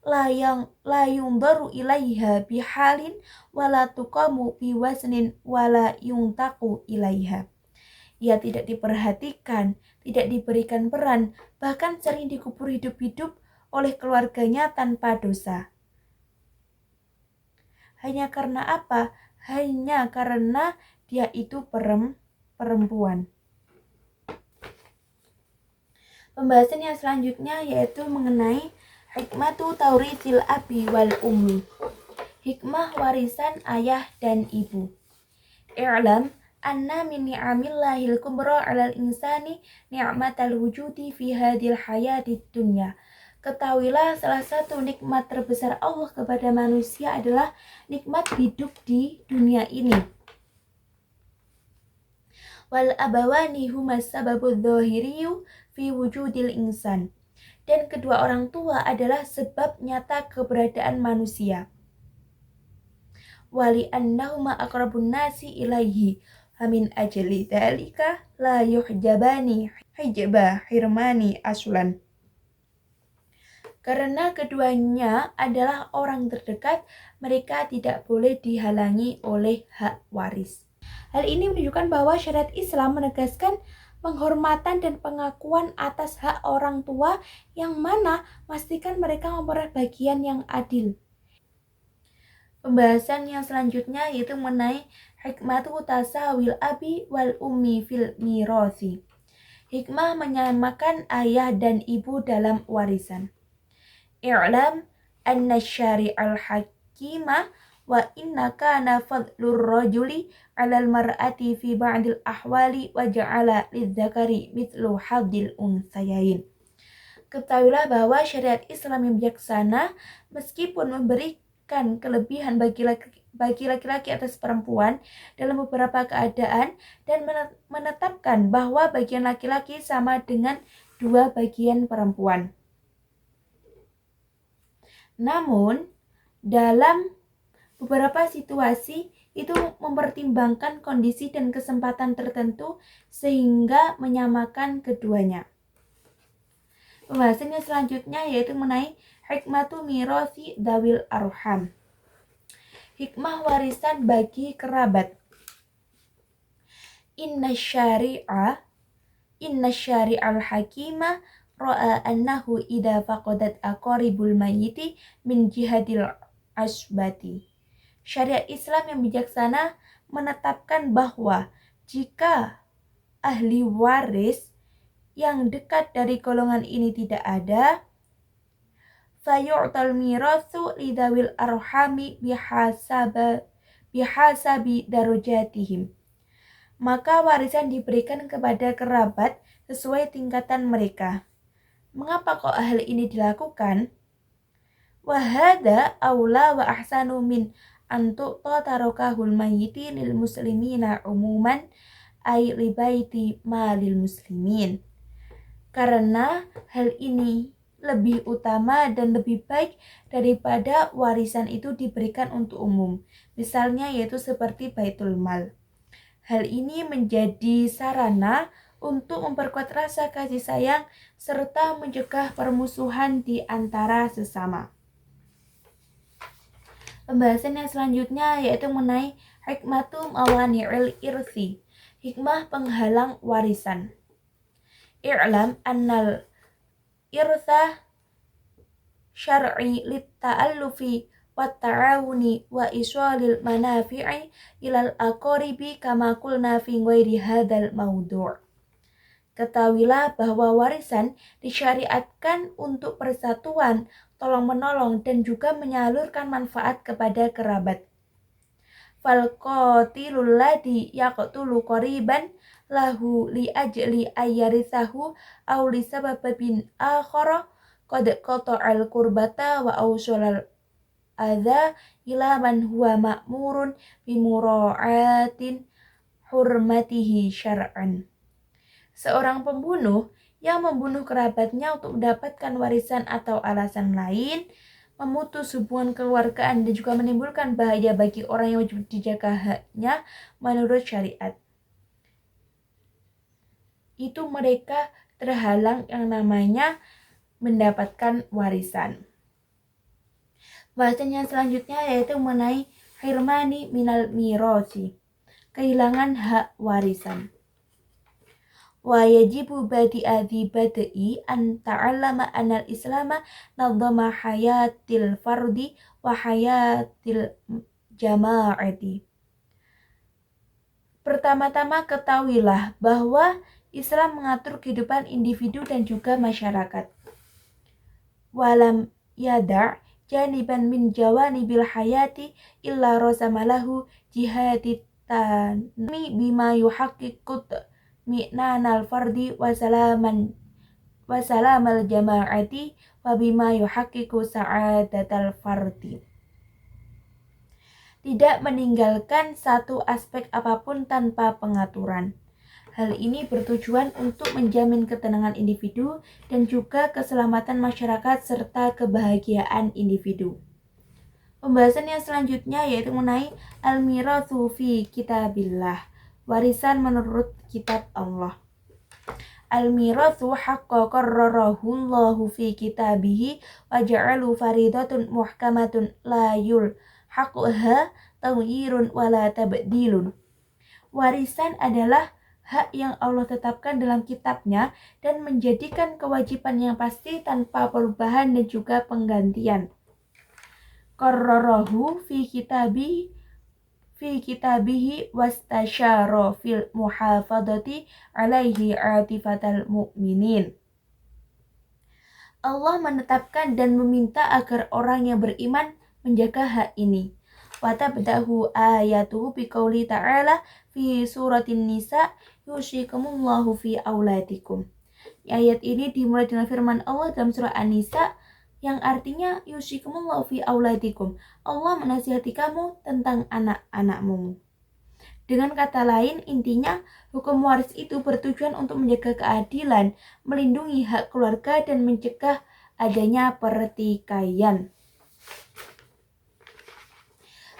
S1: La yundaru ilaiha bihalin wala tuqamu biwaznin wala yuntaku ilaiha. Ia tidak diperhatikan, tidak diberikan peran, bahkan sering dikubur hidup-hidup oleh keluarganya tanpa dosa. Hanya karena apa? Hanya karena dia itu perempuan. Pembahasan yang selanjutnya yaitu mengenai hikmatu taurithil abi wal ummi. Hikmah warisan ayah dan ibu. I'lam anna min ni'amillahil kubra 'alal insani ni'matal wujudi fi hadhil hayatid dunya. Ketahuilah salah satu nikmat terbesar Allah kepada manusia adalah nikmat hidup di dunia ini. Wal abawani huma sababudz dzahiriyu fi wujudil insan. Dan kedua orang tua adalah sebab nyata keberadaan manusia. Wali annahuma aqrabun nasi ilaihi. Famin ajli dalika la yuhjabani hijba hirmani aslan. Karena keduanya adalah orang terdekat, mereka tidak boleh dihalangi oleh hak waris. Hal ini menunjukkan bahwa syariat Islam menegaskan penghormatan dan pengakuan atas hak orang tua, yang mana memastikan mereka memperoleh bagian yang adil. Pembahasan yang selanjutnya yaitu mengenai hikmatu tasawil abi wal ummi fil mirasi. Hikmah menyamakan ayah dan ibu dalam warisan. I'lam anna syari'al hakimah wa inna kana fadlur rajuli 'alal mar'ati fi ba'dil ahwali wa ja'ala lidzakari mithlu hadil unsayain. Ketahuilah bahwa syariat Islam yang bijaksana meskipun memberikan kelebihan bagi laki-laki atas perempuan dalam beberapa keadaan dan menetapkan bahwa bagian laki-laki sama dengan 2 bagian perempuan. Namun, dalam beberapa situasi itu mempertimbangkan kondisi dan kesempatan tertentu sehingga menyamakan keduanya. Pembahasannya selanjutnya yaitu mengenai hikmatu mirasi dawil arham. Hikmah warisan bagi kerabat. Inna syari'al hakimah ra'a annahu idza faqadat aqaribul mayyiti min jihadil asbati. Syariat Islam yang bijaksana menetapkan bahwa jika ahli waris yang dekat dari golongan ini tidak ada, fayu'tal miratsu lidawil arhami bihasabi darajatihim. Maka warisan diberikan kepada kerabat sesuai tingkatan mereka. Mengapa kok hal ini dilakukan? Wahada aula wa ahsanu min antu'ta tarokahul mayyiti lil muslimina umuman ay libaiti malil muslimin. Karena hal ini lebih utama dan lebih baik daripada warisan itu diberikan untuk umum. Misalnya yaitu seperti baitul mal. Hal ini menjadi sarana untuk memperkuat rasa kasih sayang serta mencegah permusuhan di antara sesama. Pembahasan yang selanjutnya yaitu mengenai hikmatu mawani'il irsi, hikmah penghalang warisan. I'lam annal irsa syar'i litta'allufi wat-ta'awuni wa iswalil manafi'i ilal aqaribi kama qulna fi ghairi hadzal mawdu'. Ketahuilah bahwa warisan disyariatkan untuk persatuan, tolong-menolong, dan juga menyalurkan manfaat kepada kerabat. Fal qatilul ladzi yaqtulu qariban lahu li ajli ayyarithahu aw li sababin akhara qad qata'al qurbata wa awsalal adza ila man huwa ma'murun bi mura'atin hurmatihi syar'an. Seorang pembunuh yang membunuh kerabatnya untuk mendapatkan warisan atau alasan lain, memutus hubungan keluargaan dan juga menimbulkan bahaya bagi orang yang wajib dijaga haknya menurut syariat. Itu mereka terhalang yang namanya mendapatkan warisan. Bahasan yang selanjutnya yaitu mengenai hirmani minal mirasi, kehilangan hak warisan. Wa yajibu badi'adhi bada'i an ta'allama anal islama nadhama hayatil fardi wa hayatil jama'ati. Pertama-tama ketahuilah bahwa Islam mengatur kehidupan individu dan juga masyarakat. Walam yada' janiban min jawanibil hayati illa rozamalahu jihadi tanmi bima yuhaqqiqut mi'nanal fardi wa salamal jama'ati wa bima yuhaqqiqu sa'adatal fardi. Tidak meninggalkan satu aspek apapun tanpa pengaturan. Hal ini bertujuan untuk menjamin ketenangan individu dan juga keselamatan masyarakat serta kebahagiaan individu. Pembahasan yang selanjutnya yaitu mengenai al-miratsu fi kitabillah warisan menurut kitab Allah. Al-mirathu haqqa qarrarahu Allahu fi kitabihi wa ja'alu faridatun muhkamatun la yulhaquha taghyirun wala tabdilun. Warisan adalah hak yang Allah tetapkan dalam kitabnya dan menjadikan kewajiban yang pasti tanpa perubahan dan juga penggantian. Qarrarahu fi kitabihi wastasyara fil muhafadati alaihi atifatal mu'minin. Allah menetapkan dan meminta agar orang yang beriman menjaga hak ini. Wa tabdahu ayatuhu biqauli ta'ala fi suratin nisa yushikumullahu fi auladikum. Ayat ini dimulai dengan firman Allah dalam surah An-Nisa yang artinya yushikumullahu fi auladikum. Allah menasihati kamu tentang anak-anakmu. Dengan kata lain, intinya hukum waris itu bertujuan untuk menjaga keadilan, melindungi hak keluarga dan mencegah adanya pertikaian.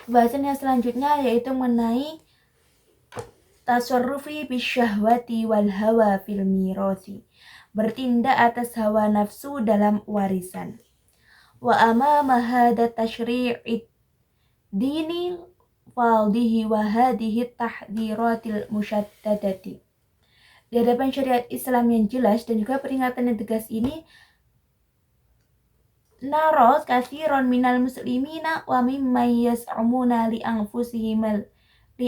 S1: Pembahasan yang selanjutnya yaitu mengenai tasarrufi bisyahwati wal hawa fil mirasi, bertindak atas hawa nafsu dalam warisan. Wa amama hadha tashri'id dini faldihi wa hadihi tahdiratil musyaddadati. Di hadapan syariat Islam yang jelas dan juga peringatan yang tegas ini, naro katsiran minal muslimina wa mimman yas'umuna li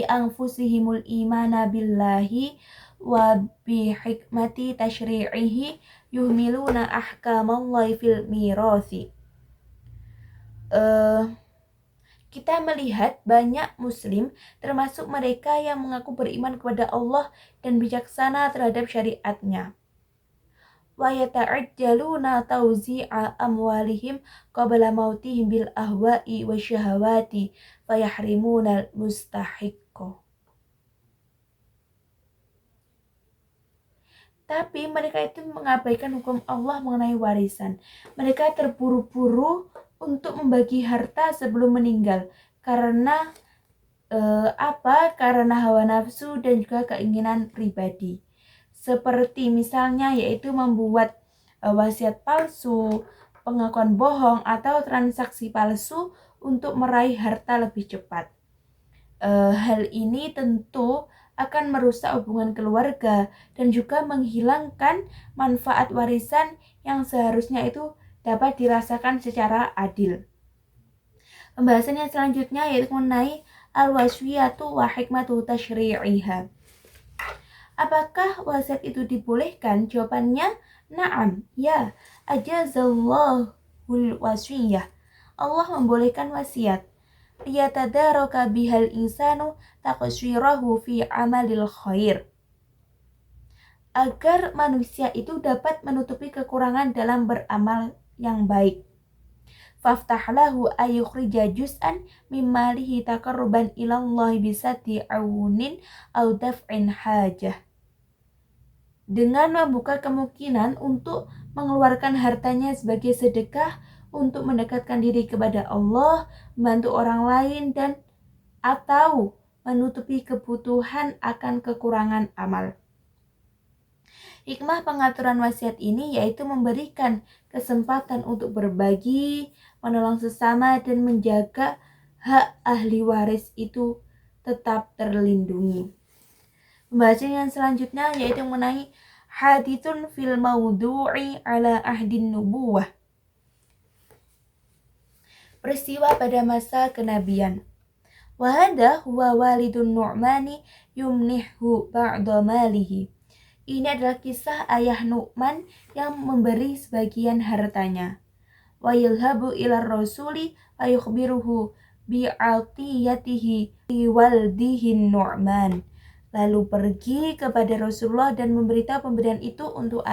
S1: anfusihimul imana billahi wa bi hikmati tashri'ihi yuhmiluna ahkamallahi fil mirasi. Kita melihat banyak muslim termasuk mereka yang mengaku beriman kepada Allah dan bijaksana terhadap syariatnya. Wa yata'ajjaluna tawzi'a amwalihim qabla mautihim bil ahwa'i wa syahawati fayahrimuna al-mustahiqqo. Tapi mereka itu mengabaikan hukum Allah mengenai warisan. Mereka terburu-buru untuk membagi harta sebelum meninggal karena karena hawa nafsu dan juga keinginan pribadi. Seperti misalnya yaitu membuat wasiat palsu, pengakuan bohong atau transaksi palsu untuk meraih harta lebih cepat. Hal ini tentu akan merusak hubungan keluarga dan juga menghilangkan manfaat warisan yang seharusnya itu dapat dirasakan secara adil. Pembahasan yang selanjutnya yaitu mengenai al-waswiyatu wa hikmatu tashri'iha. Apakah wasiat itu dibolehkan? Jawabannya na'am, ya. Ajazallahul waswiyah. Allah membolehkan wasiat. Liyatadaraka bihal insanu taqsirahu fi amalil khair. Agar manusia itu dapat menutupi kekurangan dalam beramal yang baik. Faftah lahu ayukhrija juz'an mimmalihi taqarruban ilallahi bisati awunin au daf'in hajah. Dengan membuka kemungkinan untuk mengeluarkan hartanya sebagai sedekah untuk mendekatkan diri kepada Allah, membantu orang lain dan atau menutupi kebutuhan akan kekurangan amal. Hikmah pengaturan wasiat ini yaitu memberikan kesempatan untuk berbagi, menolong sesama dan menjaga hak ahli waris itu tetap terlindungi. Pembahasan yang selanjutnya yaitu mengenai hadithun fil maudu'i ala ahdin nubuwah. Peristiwa pada masa kenabian. Wa hadha huwa walidun Nu'mani yumnihu ba'da malihi. Ini adalah kisah ayah Nu'man yang memberi sebagian hartanya. Wa yalhabu ila rasuli wa yukhbiruhu bi'atiyatihi waldihin Nu'man. Lalu pergi kepada Rasulullah dan memberitahu pemberian itu untuk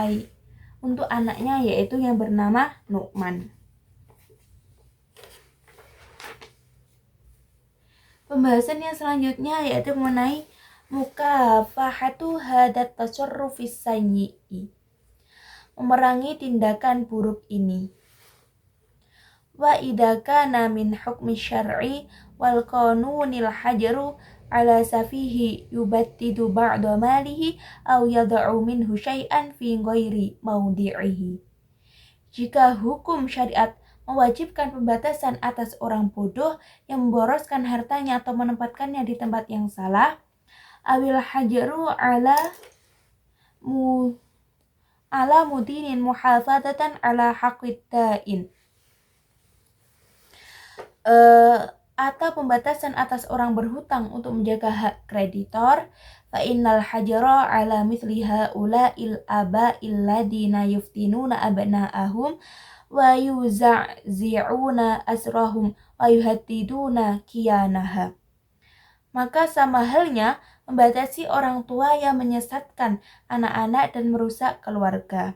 S1: anaknya yaitu yang bernama Nu'man. Pembahasan yang selanjutnya yaitu mengenai mukafahatu hadat tasarrufis sayyi'i, memerangi tindakan buruk ini. Wa idza kana min hukmi syar'i wal qanunil hajaru ala safihi yubattidu ba'da malihi aw yada'u minhu syai'an fi ghairi mawdi'ihi. Jika hukum syariat mewajibkan pembatasan atas orang bodoh yang memboroskan hartanya atau menempatkannya di tempat yang salah, awil hajaru ala mudinin muhafadzatan ala haqqid da'in, atau pembatasan atas orang berhutang untuk menjaga hak kreditor, fa innal hajara ala mithli haula'il aba'il ladina yuftinuna abna'ahum wa yuza'zi'una asrahum wa yuhaddiduna kiyanaha. Maka sama halnya membatasi orang tua yang menyesatkan anak-anak dan merusak keluarga.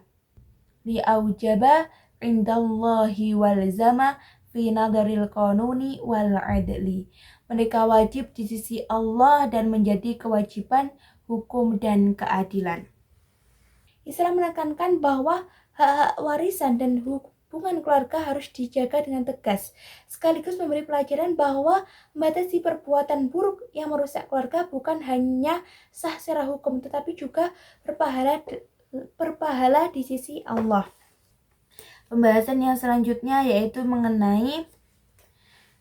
S1: Li'aujaba indallahi walzama fi nadaril qanuni wal adli. Mereka wajib di sisi Allah dan menjadi kewajiban hukum dan keadilan. Islam menekankan bahwa hak warisan dan hubungan keluarga harus dijaga dengan tegas, sekaligus memberi pelajaran bahwa membatasi perbuatan buruk yang merusak keluarga bukan hanya sah secara hukum, tetapi juga berpahala di sisi Allah. Pembahasan yang selanjutnya yaitu mengenai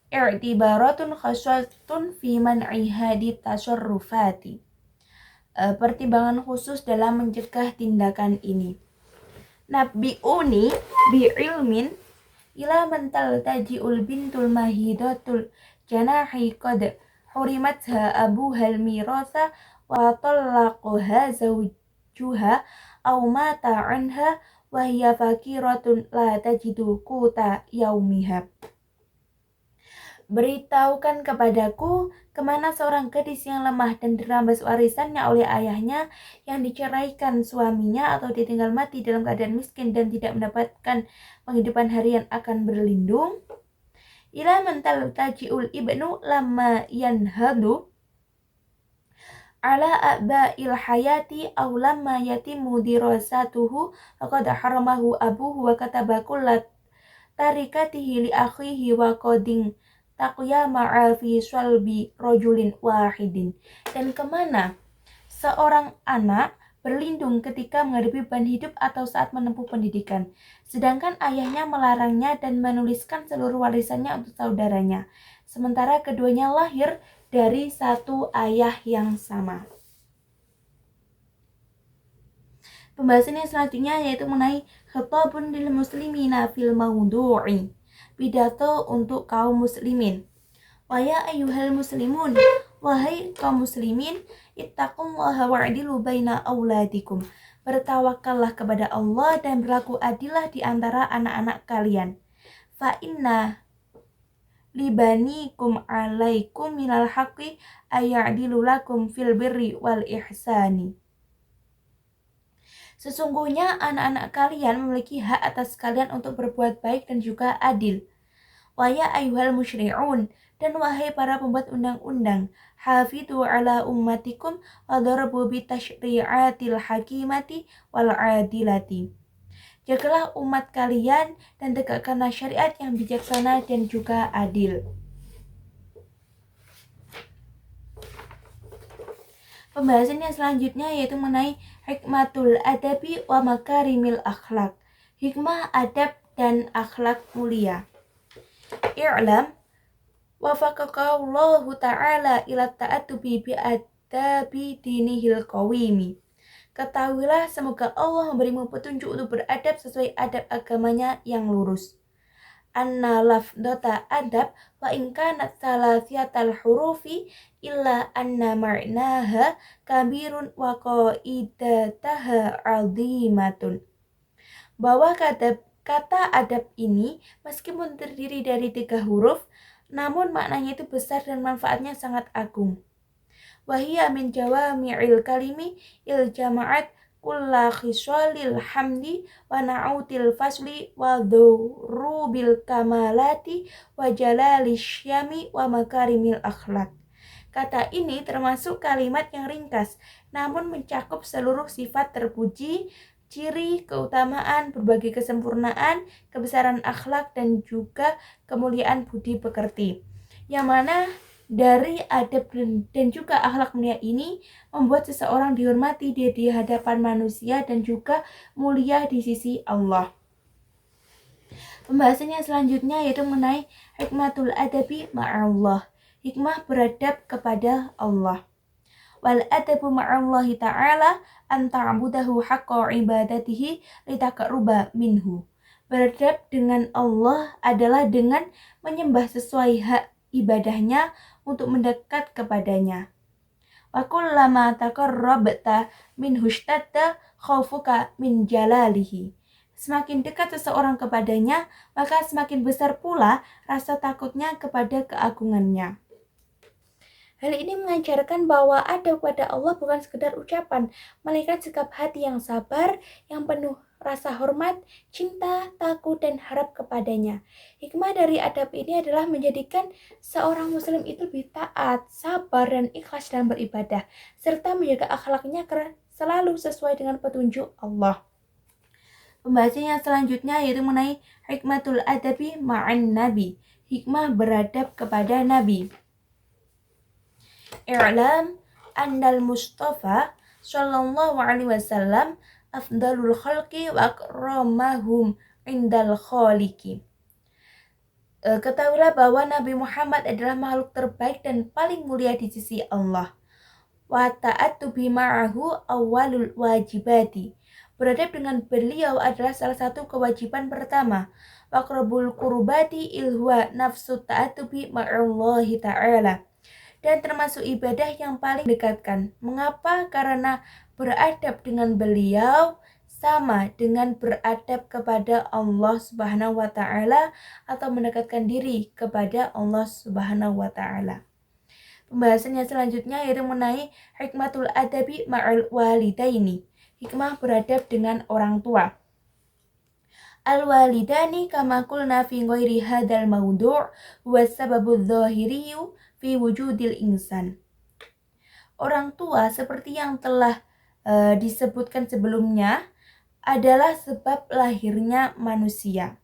S1: i'tibaratun khassatun fi man'iha di tasarrufati. Pertimbangan khusus dalam mencegah tindakan ini. Nabbi'uni bi'ilmin ila man taltaji'ul bintul mahidatul janahi qad hurimatha abuhal mirasa wa talaqaha zawjuha aw mata anha wa hiya fakiratun la tajidu quta yaumiha. Beritahukan kepadaku kemana seorang gadis yang lemah dan dirampas warisannya oleh ayahnya, yang diceraikan suaminya atau ditinggal mati dalam keadaan miskin dan tidak mendapatkan penghidupan harian akan berlindung. Ila man taltaji'ul ibnu lamma yanhadu ala aba'il hayati aw lamma yatimu dirasatuhu faqad haramahu abuhu wa kataba kullat tarikatihi li akhihi wa qading taqya ma'a fi salbi rajulin wahidin. Dan kemana seorang anak berlindung ketika menghadapi beban hidup atau saat menempuh pendidikan, sedangkan ayahnya melarangnya dan menuliskan seluruh warisannya untuk saudaranya, sementara keduanya lahir dari satu ayah yang sama. Pembahasan yang selanjutnya yaitu mengenai khitabun lil muslimina fil mawdu'i, pidato untuk kaum muslimin. Wa ya ayyuhal muslimun, wahai kaum muslimin, ittaqullaha wa'dilu baina auladikum. Bertawakallah kepada Allah dan berlaku adillah di antara anak-anak kalian. Fa inna libanikum alaikum minal haqqi ayya'dilu lakum fil birri wal ihsani. Sesungguhnya anak-anak kalian memiliki hak atas kalian untuk berbuat baik dan juga adil. Wa ya ayyuhal musyri'un, dan wahai para pembuat undang-undang, hafidhu ala ummatikum wa darabu bi tasyri'atil hakimati wal adilati. Jagalah umat kalian dan tegakkanlah syariat yang bijaksana dan juga adil. Pembahasan yang selanjutnya yaitu mengenai hikmatul adabi wa makarimil akhlak, hikmah adab dan akhlak mulia. I'lam wafaqakallahu ta'ala ila ta'atubi bi adabi dinihil qawimi. Ketahuilah semoga Allah memberimu petunjuk untuk beradab sesuai adab agamanya yang lurus. Anna lafdata adab wa in kanat thalathiyatal hurufi illa anna ma'naha kabirun wa qaidataha 'azimatun. Bahwa kata adab ini meskipun terdiri dari 3 huruf, namun maknanya itu besar dan manfaatnya sangat agung. Wahia min jawami'il kalimi il jama'at kulla khisalil hamdi wa na'util fasli wa dhurubil kamalati wa jalali syami wa makarimil akhlak. Kata ini termasuk kalimat yang ringkas, namun mencakup seluruh sifat terpuji, ciri, keutamaan, berbagai kesempurnaan, kebesaran akhlak, dan juga kemuliaan budi pekerti. Yang mana Dari adab dan juga akhlak mulia ini membuat seseorang dihormati di hadapan manusia dan juga mulia di sisi Allah. Pembahasan yang selanjutnya yaitu mengenai hikmatul adabi ma'allah, hikmah beradab kepada Allah. Wal adabu ma'allahi ta'ala an ta'budahu haqqa ibadatihi litaqarruba minhu. Beradab dengan Allah adalah dengan menyembah sesuai hak ibadahnya untuk mendekat kepadanya. Wa kullama taqarrabta minhu ishtadda khaufuka min jalalihi. Semakin dekat seseorang kepadanya, maka semakin besar pula rasa takutnya kepada keagungannya. Hal ini mengajarkan bahwa adab kepada Allah bukan sekedar ucapan, melainkan sikap hati yang sabar, yang penuh rasa hormat, cinta, takut, dan harap kepadanya. Hikmah dari adab ini adalah menjadikan seorang muslim itu lebih taat, sabar, dan ikhlas dalam beribadah, serta menjaga akhlaknya selalu sesuai dengan petunjuk Allah. Pembahasan yang selanjutnya yaitu mengenai hikmatul adabi ma'an nabi, hikmah beradab kepada nabi. I'lam annal Mustafa sallallahu alaihi wasallam afdalul khalqi wa akramahum indal khaliqi. Ketahuilah bahwa Nabi Muhammad adalah makhluk terbaik dan paling mulia di sisi Allah. Wa ta'attubi ma'ahu awwalul wajibati. Beradab dengan beliau adalah salah satu kewajiban pertama. Wa aqrabul qurbati ilhuwa nafsu ta'attubi ma'allahi ta'ala. Dan termasuk ibadah yang paling dekatkan. Mengapa? Karena beradab dengan beliau sama dengan beradab kepada Allah Subhanahu wa taala atau mendekatkan diri kepada Allah Subhanahu wa taala. Pembahasan yang selanjutnya yaitu mengenai hikmatul adabi ma'al walidaini, hikmah beradab dengan orang tua. Al-walidani kama qulna fi ghairi hadzal mawdu' huwa sababudz dzahiriyyu fi wujudil insan. Orang tua seperti yang telah disebutkan sebelumnya adalah sebab lahirnya manusia.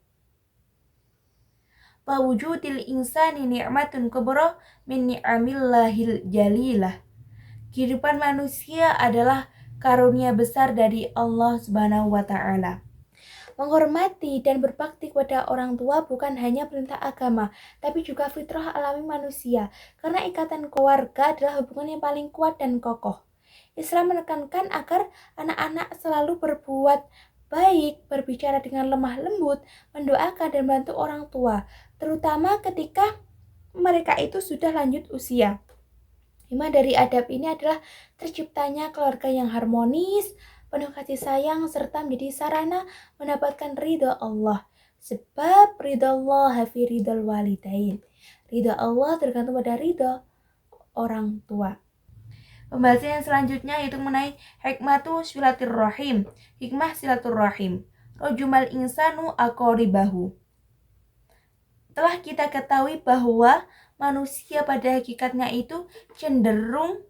S1: Wa wujudil insani ni'matun kubra min ni'amillahil jalilah. Kehidupan manusia adalah karunia besar dari Allah Subhanahu wa taala. Menghormati dan berbakti kepada orang tua bukan hanya perintah agama, tapi juga fitrah alami manusia, karena ikatan keluarga adalah hubungan yang paling kuat dan kokoh. Islam menekankan agar anak-anak selalu berbuat baik, berbicara dengan lemah lembut, mendoakan dan membantu orang tua, terutama ketika mereka itu sudah lanjut usia. Hikmah dari adab ini adalah terciptanya keluarga yang harmonis, penuh kasih sayang, serta menjadi sarana mendapatkan ridha Allah. Sebab ridha Allah fi ridhal walidain. Ridha Allah tergantung pada ridha orang tua. Pembahasan yang selanjutnya yaitu mengenai hikmatu silaturrahim, hikmah silaturrahim. Rojumal insanu aqoribahu. Telah kita ketahui bahwa manusia pada hakikatnya itu cenderung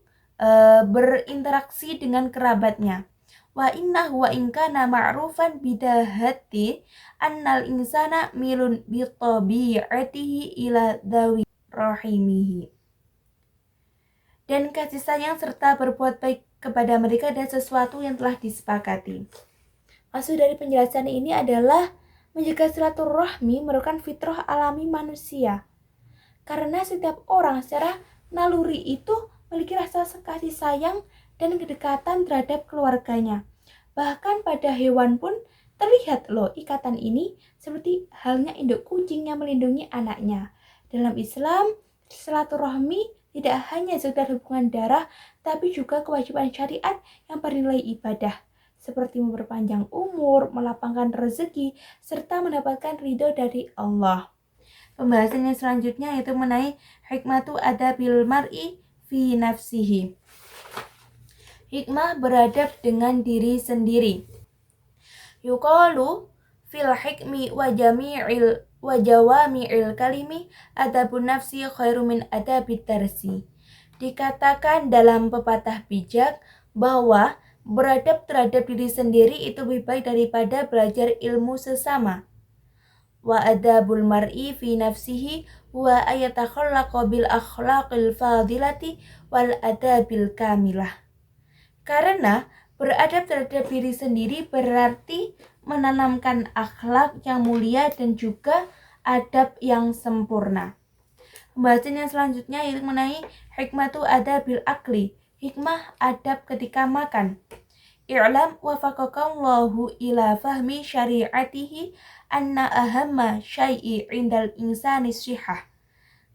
S1: berinteraksi dengan kerabatnya. Wa innahu wa in kana ma'rufan bidahati annal insana milun bi tabi'atihi ila dawi rahimihi. Dan kasih sayang serta berbuat baik kepada mereka adalah sesuatu yang telah disepakati. Maksud dari penjelasan ini adalah menjaga silaturahmi merupakan fitrah alami manusia. Karena setiap orang secara naluri itu memiliki rasa kasih sayang dan kedekatan terhadap keluarganya. Bahkan pada hewan pun terlihat loh ikatan ini, seperti halnya induk kucing yang melindungi anaknya. Dalam Islam, silaturahmi tidak hanya sekedar hubungan darah, tapi juga kewajiban syariat yang bernilai ibadah, seperti memperpanjang umur, melapangkan rezeki, serta mendapatkan ridho dari Allah. Pembahasan yang selanjutnya yaitu mengenai hikmatu adabil mar'i fi nafsihi, hikmah beradab dengan diri sendiri. Yuqalu fil hikmi wa jawami'il kalimi adabun nafsi khairu min adabid darsi. Dikatakan dalam pepatah bijak bahwa beradab terhadap diri sendiri itu lebih baik daripada belajar ilmu sesama. wa adabul mar'i fi nafsihi wa ayatakhallaqa bil akhlaqil fadilati wal adabil kamilah. Karena beradab terhadap diri sendiri berarti menanamkan akhlak yang mulia dan juga adab yang sempurna. Pembahasan yang selanjutnya yaitu mengenai hikmatu adabil akli, hikmah adab ketika makan. I'lam wafaqakallahu ila fahmi syari'atihi anna ahamma syai'i indal insani sihah.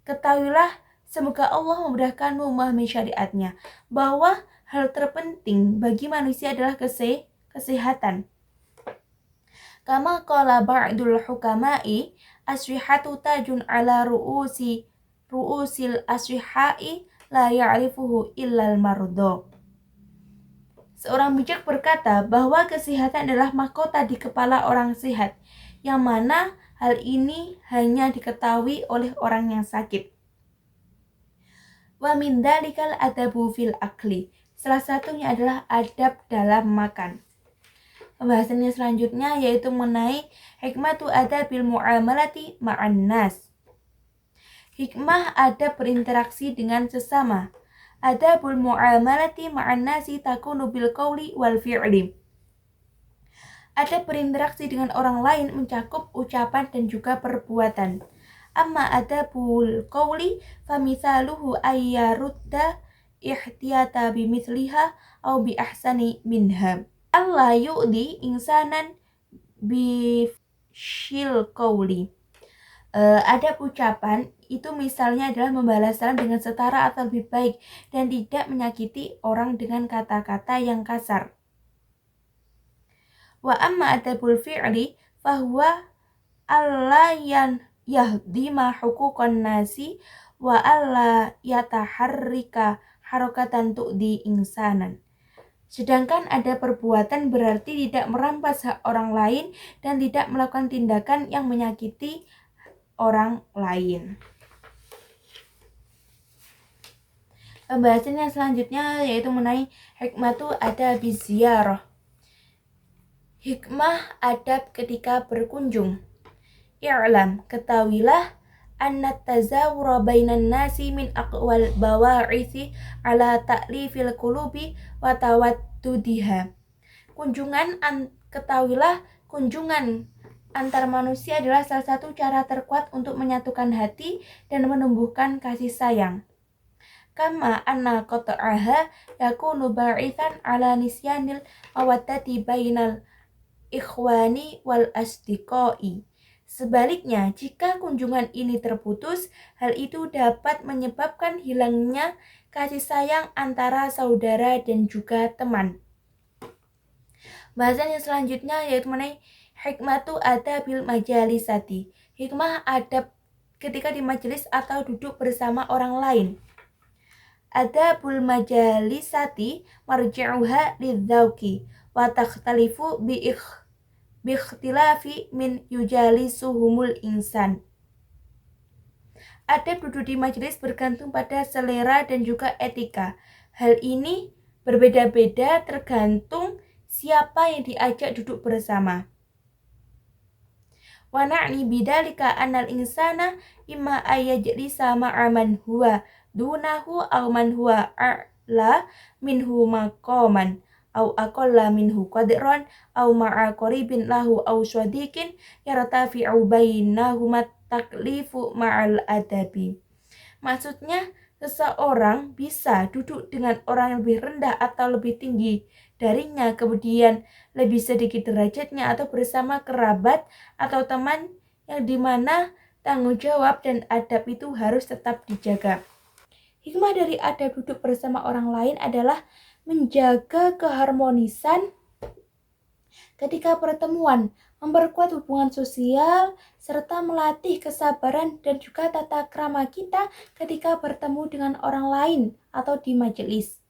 S1: Ketahuilah, semoga Allah memudahkanmu memahami syariatnya, bahwa hal terpenting bagi manusia adalah kesehatan. Kama qala ba'dul hukama'i, aswihatu tajun ala ru'usil aswihai la ya'rifuhu illal mardo. Seorang bijak berkata bahwa kesehatan adalah mahkota di kepala orang sehat, yang mana hal ini hanya diketahui oleh orang yang sakit. Wa min dalikal adabu fil akli. Salah satunya adalah adab dalam makan. Pembahasannya selanjutnya yaitu mengenai hikmatu adabil mu'amalati ma'an nas. Hikmah adab berinteraksi dengan sesama. Adabul mu'amalati ma'an nasi takunu bil qawli wal fi'li. Adab berinteraksi dengan orang lain mencakup ucapan dan juga perbuatan. Amma adabul qawli famithaluhu ayyarudda ihtiyata bimithliha au bi ahsani minha. Allah yu'di insanan bishil qawli. Adab ucapan itu misalnya adalah membalas salam dengan setara atau lebih baik dan tidak menyakiti orang dengan kata-kata yang kasar. Wa amma adabul fi'li fahuwa alla yahdima huquqan nasi wa alla yataharrika harakatan tu'di insanan. Sedangkan ada perbuatan berarti tidak merampas hak orang lain dan tidak melakukan tindakan yang menyakiti orang lain. Pembahasan yang selanjutnya yaitu mengenai hikmatu adabiz ziyarah. Hikmah adab ketika berkunjung. I'lam, ketahuilah, anna tazawura bainan nasi min aqwal bawa'ithi ala ta'lifil qulubi wa tawaddudiha. Ketahuilah, kunjungan antar manusia adalah salah satu cara terkuat untuk menyatukan hati dan menumbuhkan kasih sayang. Kama anna qata'aha yakunu ba'ithan ala nisyanil mawaddati bainal ikhwani wal asdiqai. Sebaliknya, jika kunjungan ini terputus, hal itu dapat menyebabkan hilangnya kasih sayang antara saudara dan juga teman. Bahasan yang selanjutnya yaitu mengenai hikmatu adabil majalisati. Hikmah adab ketika di majelis atau duduk bersama orang lain. Adabul majalisati marji'uha lidzauqi wa takhtalifu biikhtilafi min yujalisuhumul insan. Adab duduk di majelis bergantung pada selera dan juga etika. Hal ini berbeda-beda tergantung siapa yang diajak duduk bersama. Wa na'ni bidzalika annal insana imma ayyajlisa ma'a man huwa dunahu aw man huwa a'la minhu maqaman aw aqalla minhu qadran aw ma'a qaribin lahu aw shadiqin yartafi'u bainahuma taklifu ma'al adabi. Maksudnya, seseorang bisa duduk dengan orang yang lebih rendah atau lebih tinggi darinya, kemudian lebih sedikit derajatnya, atau bersama kerabat atau teman yang dimana tanggung jawab dan adab itu harus tetap dijaga. Hikmah dari adab duduk bersama orang lain adalah menjaga keharmonisan ketika pertemuan, memperkuat hubungan sosial, serta melatih kesabaran dan juga tata krama kita ketika bertemu dengan orang lain atau di majelis.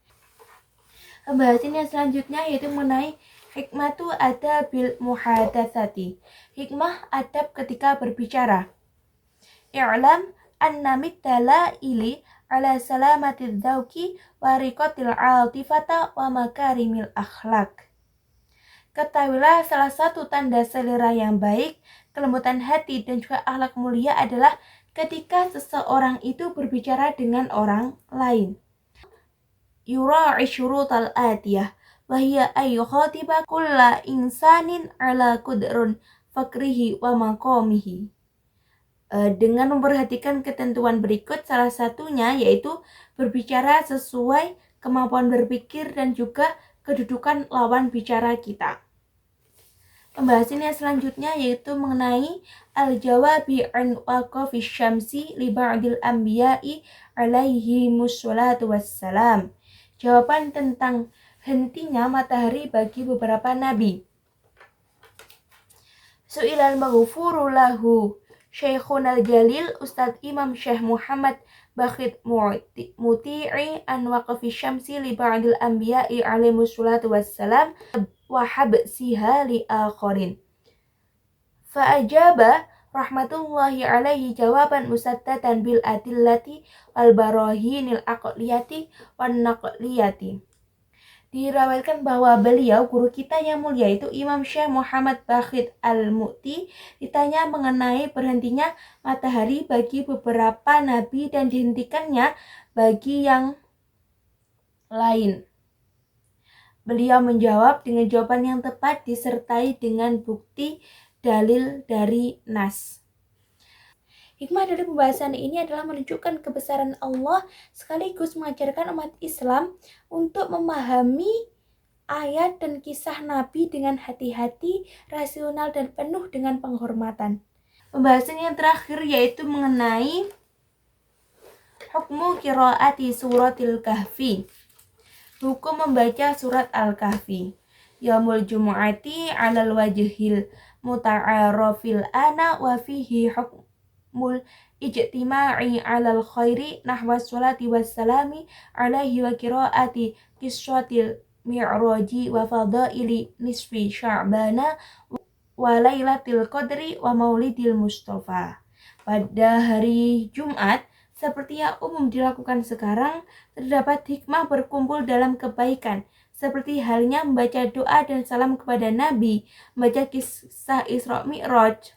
S1: Pembahasan yang selanjutnya yaitu mengenai hikmatu adabil muhadatsati. Hikmah adab ketika berbicara. I'lam anna middalaili ala salamatiz zauqi wa riqatil altifata wa makarimil akhlak. Ketahuilah, salah satu tanda selera yang baik kelembutan hati dan juga akhlak mulia adalah ketika seseorang itu berbicara dengan orang lain. Yura'i syurutal atiyah wa hiya ay khatiba kulla insanin ala qudrun fakrihi wa maqamihi. Dengan memperhatikan ketentuan berikut, salah satunya yaitu berbicara sesuai kemampuan berpikir dan juga kedudukan lawan bicara kita. Pembahasan yang selanjutnya yaitu mengenai al-jawabi an waqafi syamsi li ba'dil anbiya'i alaihi musholatu wassalam. Jawaban tentang hentinya matahari bagi beberapa nabi. Su'ilal maghfuru lahu Syekhuna al-Jalil Ustadz Imam Syekh Muhammad Bakhit Muti'i an waqafi syamsi li ba'dil anbiya'i alaihi musholatu wassalam wa habsiha li akharin. Fa'ajaba rahmatullahi alaihi jawaban musaddatan bil adillati wal barahinil aqliyati wan naqliyati. Diriwayatkan bahwa beliau, guru kita yang mulia itu Imam Syekh Muhammad Bakhit Al-Mu'ti, ditanya mengenai berhentinya matahari bagi beberapa nabi dan dihentikannya bagi yang lain. Beliau menjawab dengan jawaban yang tepat disertai dengan bukti dalil dari nas. Hikmah dari pembahasan ini adalah menunjukkan kebesaran Allah sekaligus mengajarkan umat Islam untuk memahami ayat dan kisah Nabi dengan hati-hati, rasional, dan penuh dengan penghormatan. Pembahasan yang terakhir yaitu mengenai hukmu qiraati suratil kahfi. Hukum membaca surat Al-Kahfi. Yaumul Jumu'ati 'alal wajhil muta'arrafil ana wa fihi hukmul ijtima'i 'alal khairi nahwa sholati wassalami 'alaihi wa qiraati qissatil mi'raji wa fadaili nisfi sya'bana wa lailatul qadri wa maulidil mustafa. Pada hari Jumat, seperti yang umum dilakukan sekarang, terdapat hikmah berkumpul dalam kebaikan, seperti halnya membaca doa dan salam kepada Nabi, membaca kisah Isra Mi'raj,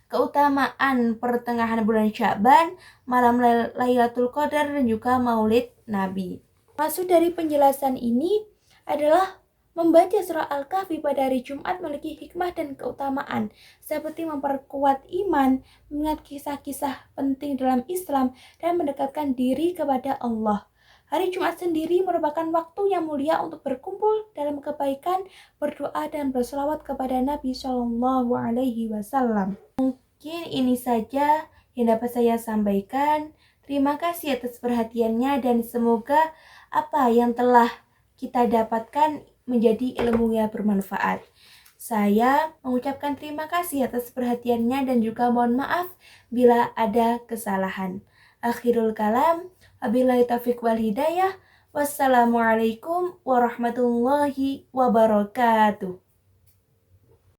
S1: keutamaan pertengahan bulan Sya'ban, malam Lailatul Qadar, dan juga maulid Nabi. Maksud dari penjelasan ini adalah membaca surah Al-Kahfi pada hari Jumat memiliki hikmah dan keutamaan, seperti memperkuat iman, mengingat kisah-kisah penting dalam Islam, dan mendekatkan diri kepada Allah. Hari Jumat sendiri merupakan waktu yang mulia untuk berkumpul dalam kebaikan, berdoa, dan berselawat kepada Nabi Shallallahu Alaihi Wasallam. Mungkin ini saja yang dapat saya sampaikan. Terima kasih atas perhatiannya dan semoga apa yang telah kita dapatkan menjadi ilmu yang bermanfaat. Saya mengucapkan terima kasih atas perhatiannya dan juga mohon maaf bila ada kesalahan. Akhirul kalam, wabillahi taufiq wal hidayah. Wassalamualaikum warahmatullahi wabarakatuh.